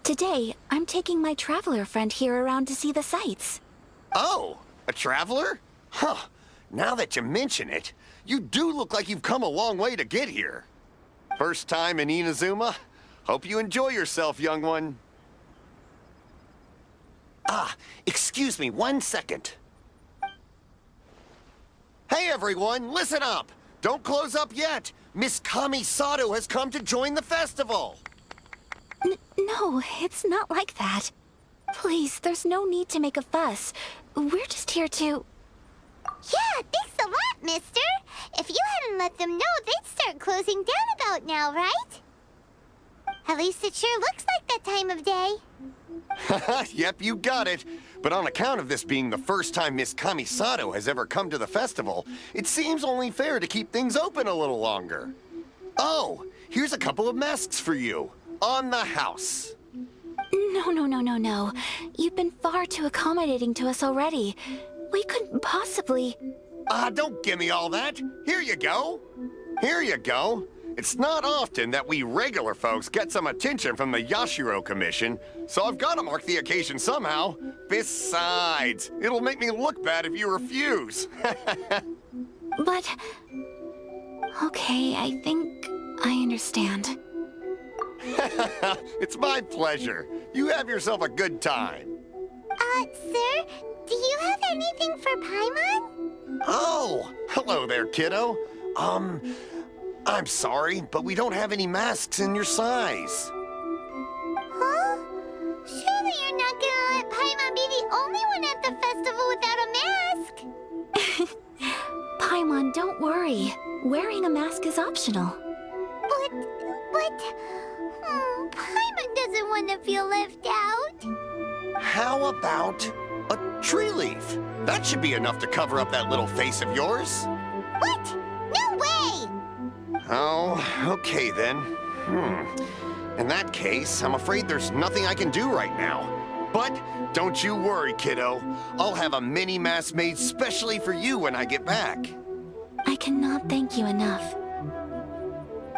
Today, I'm taking my traveler friend here around to see the sights. Oh, a traveler? Huh. Now that you mention it, you do look like you've come a long way to get here. First time in Inazuma? Hope you enjoy yourself, young one. Excuse me 1 second. Hey everyone, listen up! Don't close up yet! Miss Kamisato has come to join the festival! No, it's not like that. Please, there's no need to make a fuss. We're just here to... Yeah, thanks a lot, mister. If you hadn't let them know, they'd start closing down about now, right? At least it sure looks like that time of day. Yep, you got it. But on account of this being the first time Miss Kamisato has ever come to the festival, it seems only fair to keep things open a little longer. Oh, here's a couple of masks for you. On the house. No. You've been far too accommodating to us already. We couldn't possibly... Don't give me all that. Here you go. Here you go. It's not often that we regular folks get some attention from the Yashiro Commission, so I've got to mark the occasion somehow. Besides, it'll make me look bad if you refuse. But... Okay, I think I understand. It's my pleasure. You have yourself a good time. Sir, do you have anything for Paimon? Oh, hello there, kiddo. I'm sorry, but we don't have any masks in your size. Huh? Surely you're worry. Wearing a mask is optional. Paimon doesn't want to feel left out. How about a tree leaf? That should be enough to cover up that little face of yours. What? No way! Oh, okay then. In that case, I'm afraid there's nothing I can do right now. But don't you worry, kiddo. I'll have a mini mask made specially for you when I get back. I cannot thank you enough.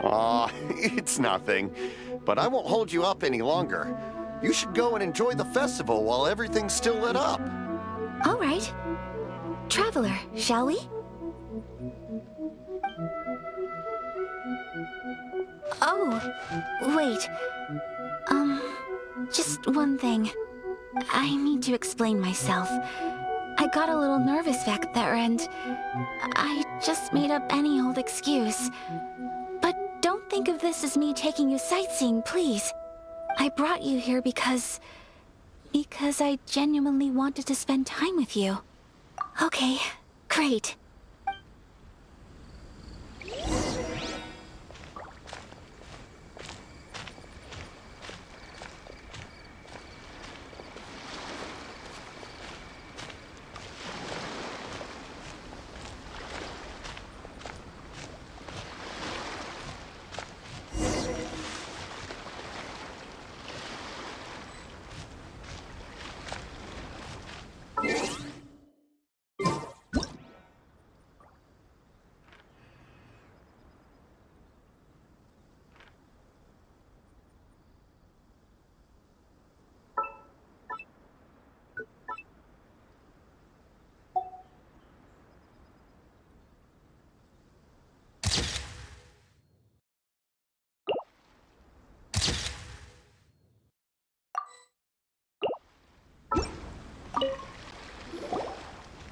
Aw, it's nothing. But I won't hold you up any longer. You should go and enjoy the festival while everything's still lit up. All right. Traveler, shall we? Oh, wait. Just one thing. I need to explain myself. I got a little nervous back there and I just made up any old excuse. But don't think of this as me taking you sightseeing, please. I brought you here because I genuinely wanted to spend time with you. Okay, great.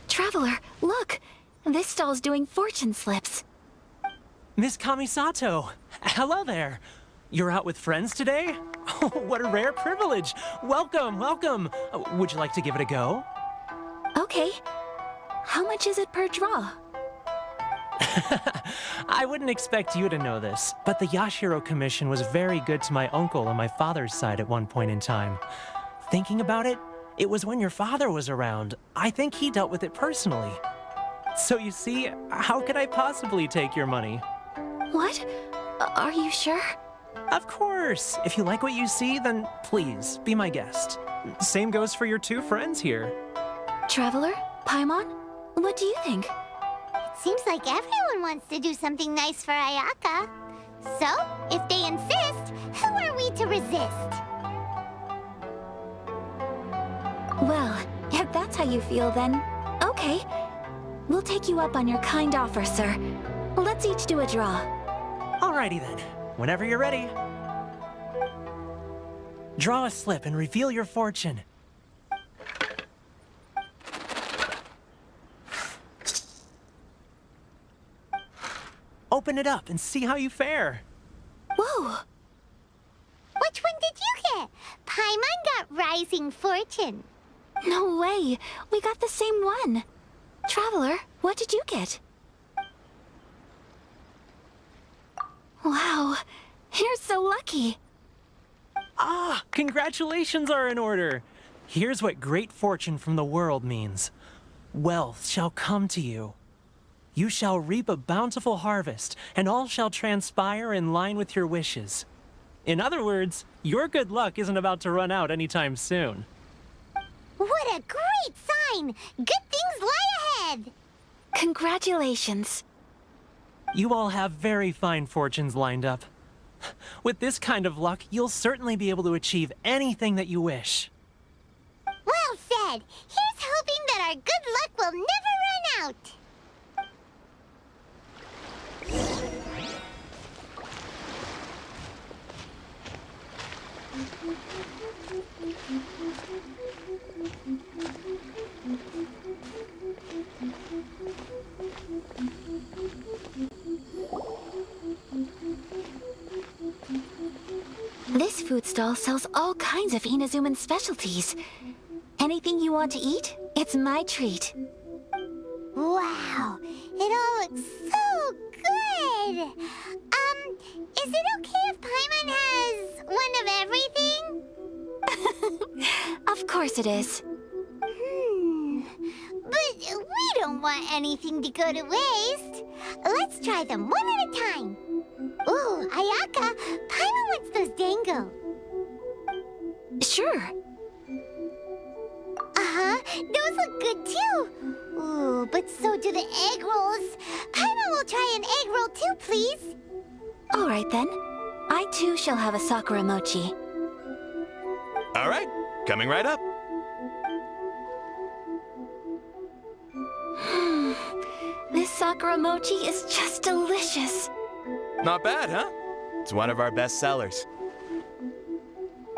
Traveler, look! This stall's doing fortune slips. Miss Kamisato! Hello there! You're out with friends today? Oh, what a rare privilege! Welcome, welcome! Would you like to give it a go? Okay. How much is it per draw? I wouldn't expect you to know this, but the Yashiro Commission was very good to my uncle on my father's side at one point in time. Thinking about it, it was when your father was around. I think he dealt with it personally. So you see, how could I possibly take your money? What? Are you sure? Of course! If you like what you see, then please, be my guest. Same goes for your two friends here. Traveler? Paimon? What do you think? It seems like everyone wants to do something nice for Ayaka. So, if they insist, who are we to resist? Well, if that's how you feel, then okay. We'll take you up on your kind offer, sir. Let's each do a draw. Alrighty then. Whenever you're ready. Draw a slip and reveal your fortune. Open it up and see how you fare. Whoa! Which one did you get? Paimon got Rising Fortune. No way! We got the same one! Traveler, what did you get? Wow, you're so lucky! Ah, congratulations are in order. Here's what great fortune from the world means. Wealth shall come to you. You shall reap a bountiful harvest, and all shall transpire in line with your wishes. In other words, your good luck isn't about to run out anytime soon. What a great sign! Good things lie ahead! Congratulations. You all have very fine fortunes lined up. With this kind of luck, you'll certainly be able to achieve anything that you wish. Well said! Here's hoping that our good luck will never run out! This food stall sells all kinds of Inazuman specialties. Anything you want to eat, it's my treat. Wow, it all looks so good! Is it okay if Paimon has one of everything? Of course it is. But we don't want anything to go to waste. Let's try them one at a time. Ooh, Ayaka, Paimon wants those dango. Sure. Uh-huh, those look good too. Ooh, but so do the egg rolls. Paimon will try an egg roll too, please. All right then. I too shall have a sakura mochi. All right, coming right up. This sakura mochi is just delicious. Not bad, huh? It's one of our best sellers.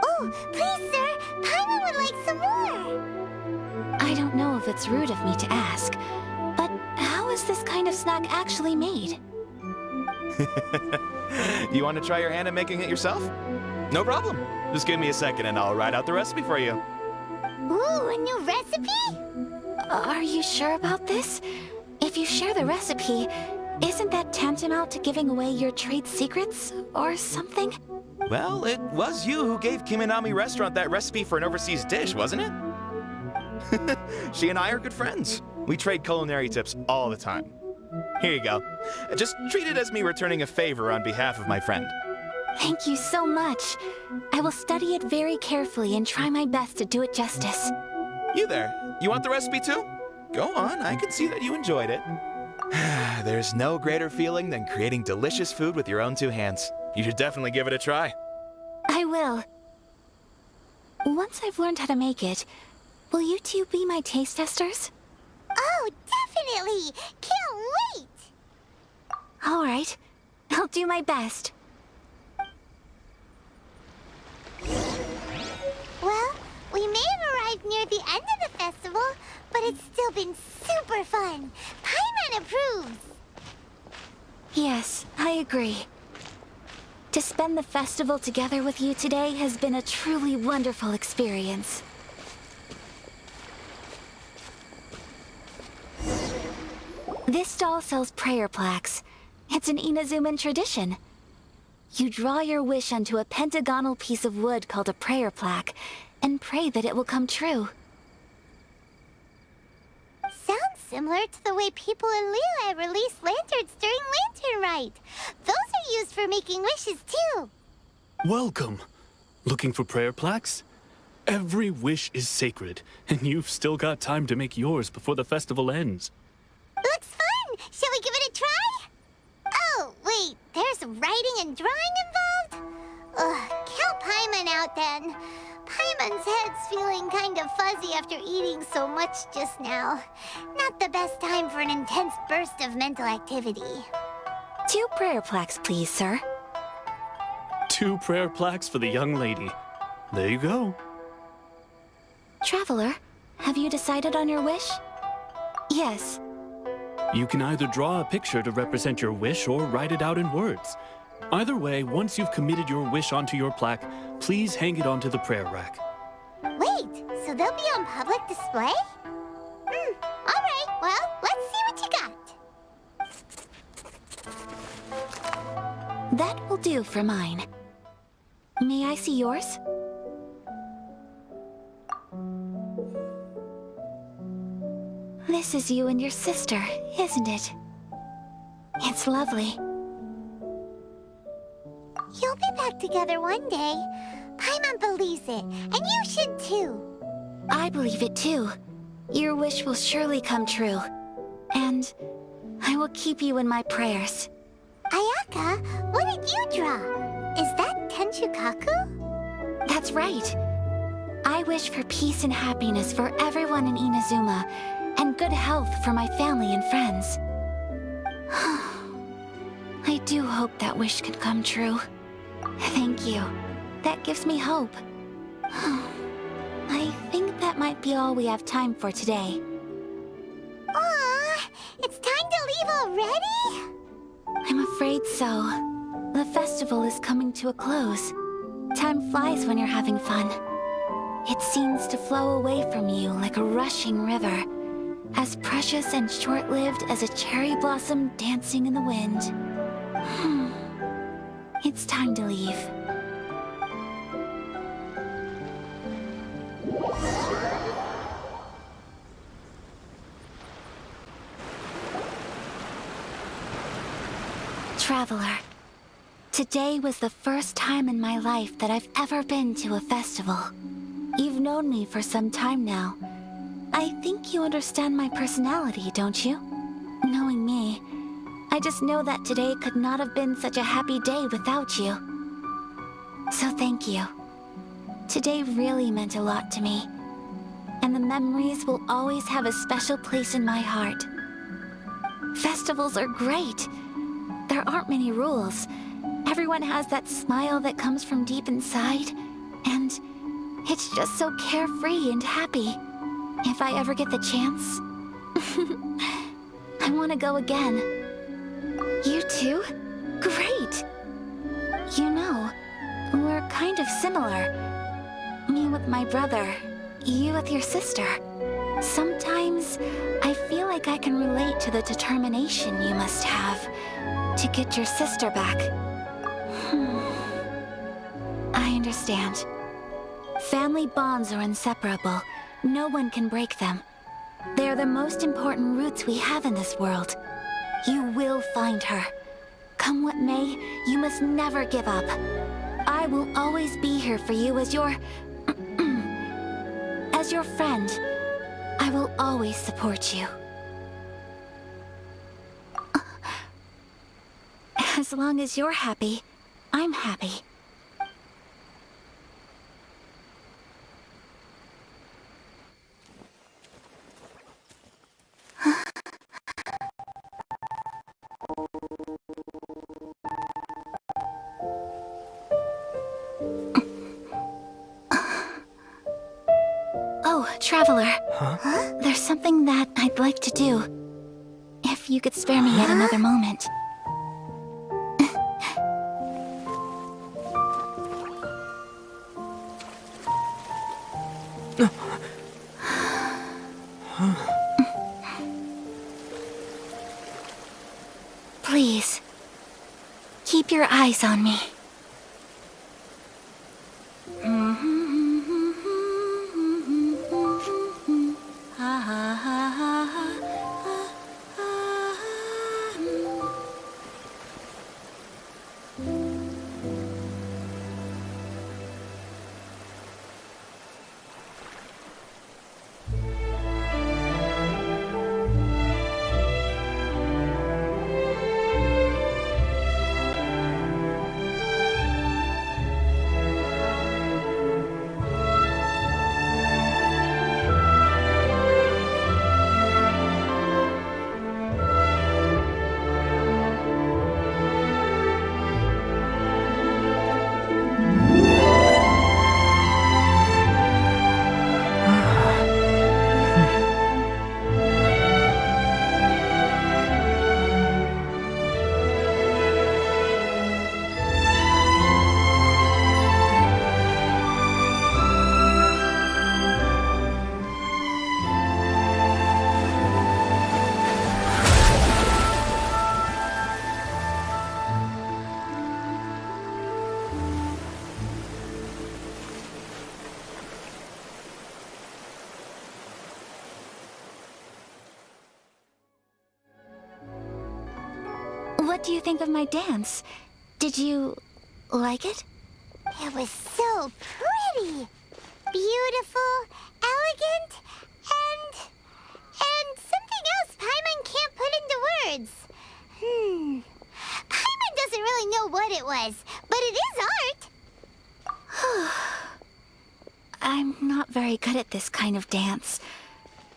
Oh, please, sir. Paimon would like some more. I don't know if it's rude of me to ask, but how is this kind of snack actually made? You want to try your hand at making it yourself? No problem. Just give me a second and I'll write out the recipe for you. Ooh, a new recipe? Are you sure about this? If you share the recipe, isn't that tantamount to giving away your trade secrets or something? Well, it was you who gave Kiminami Restaurant that recipe for an overseas dish, wasn't it? She and I are good friends. We trade culinary tips all the time. Here you go. Just treat it as me returning a favor on behalf of my friend. Thank you so much. I will study it very carefully and try my best to do it justice. You there, you want the recipe too? Go on, I can see that you enjoyed it. There's no greater feeling than creating delicious food with your own two hands. You should definitely give it a try. I will. Once I've learned how to make it, will you two be my taste testers? Oh, definitely! Can't wait! All right. I'll do my best. Well, we may have arrived near the end of the festival, but it's still been super fun. Paimon approves. Yes, I agree. To spend the festival together with you today has been a truly wonderful experience. This stall sells prayer plaques. It's an Inazuman tradition. You draw your wish onto a pentagonal piece of wood called a prayer plaque and pray that it will come true. Sounds similar to the way people in Liyue release lanterns during Lantern Rite. Those are used for making wishes too. Welcome. Looking for prayer plaques? Every wish is sacred, and you've still got time to make yours before the festival ends. Looks fun! Shall we give it a try? Oh, wait, there's writing and drawing involved? Ugh, count Paimon out then. Paimon's head's feeling kind of fuzzy after eating so much just now. Not the best time for an intense burst of mental activity. 2 prayer plaques, please, sir. 2 prayer plaques for the young lady. There you go. Traveler, have you decided on your wish? Yes. You can either draw a picture to represent your wish or write it out in words. Either way, once you've committed your wish onto your plaque, please hang it onto the prayer rack. Wait, so they'll be on public display? All right, well, let's see what you got. That will do for mine. May I see yours? This is you and your sister, isn't it? It's lovely. You'll be back together one day. Paimon believes it, and you should too. I believe it too. Your wish will surely come true. And I will keep you in my prayers. Ayaka, what did you draw? Is that Tenchukaku? That's right. I wish for peace and happiness for everyone in Inazuma, and good health for my family and friends. I do hope that wish can come true. Thank you. That gives me hope. I think that might be all we have time for today. Aw, it's time to leave already? I'm afraid so. The festival is coming to a close. Time flies when you're having fun. It seems to flow away from you like a rushing river. as precious and short-lived as a cherry blossom dancing in the wind. It's time to leave. Traveler, today was the first time in my life that I've ever been to a festival. You've known me for some time now. I think you understand my personality, don't you? Knowing me, I just know that today could not have been such a happy day without you. So thank you. Today really meant a lot to me, and the memories will always have a special place in my heart. Festivals are great. There aren't many rules. Everyone has that smile that comes from deep inside, and it's just so carefree and happy. If I ever get the chance, I want to go again. You too? Great! You know, we're kind of similar. Me with my brother, you with your sister. Sometimes I feel like I can relate to the determination you must have to get your sister back. I understand. Family bonds are inseparable. No one can break them. They are the most important roots we have in this world. You will find her. Come what may, you must never give up. I will always be here for you as your... as your friend. I will always support you. As long as you're happy, I'm happy. Oh, Traveler. Huh? There's something that I'd like to do. If you could spare me yet another moment. Please, keep your eyes on me. What do you think of my dance? Did you like it? It was so pretty. Beautiful, elegant, and something else Paimon can't put into words. Paimon doesn't really know what it was, but it is art. I'm not very good at this kind of dance.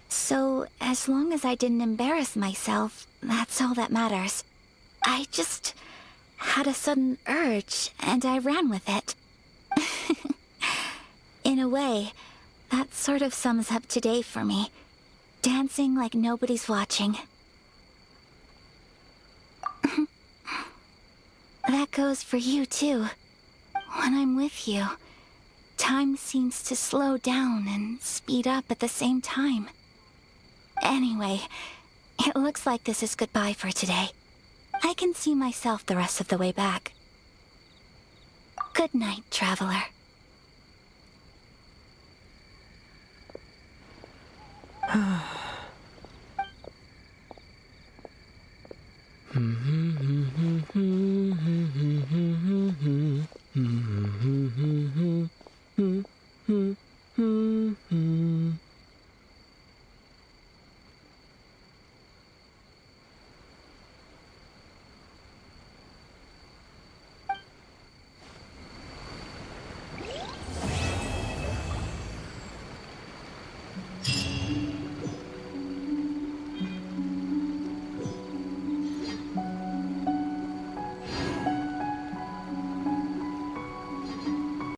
So, as long as I didn't embarrass myself, that's all that matters. I just had a sudden urge, and I ran with it. In a way, that sort of sums up today for me. Dancing like nobody's watching. That goes for you, too. When I'm with you, time seems to slow down and speed up at the same time. Anyway, it looks like this is goodbye for today. I can see myself the rest of the way back. Good night, traveler.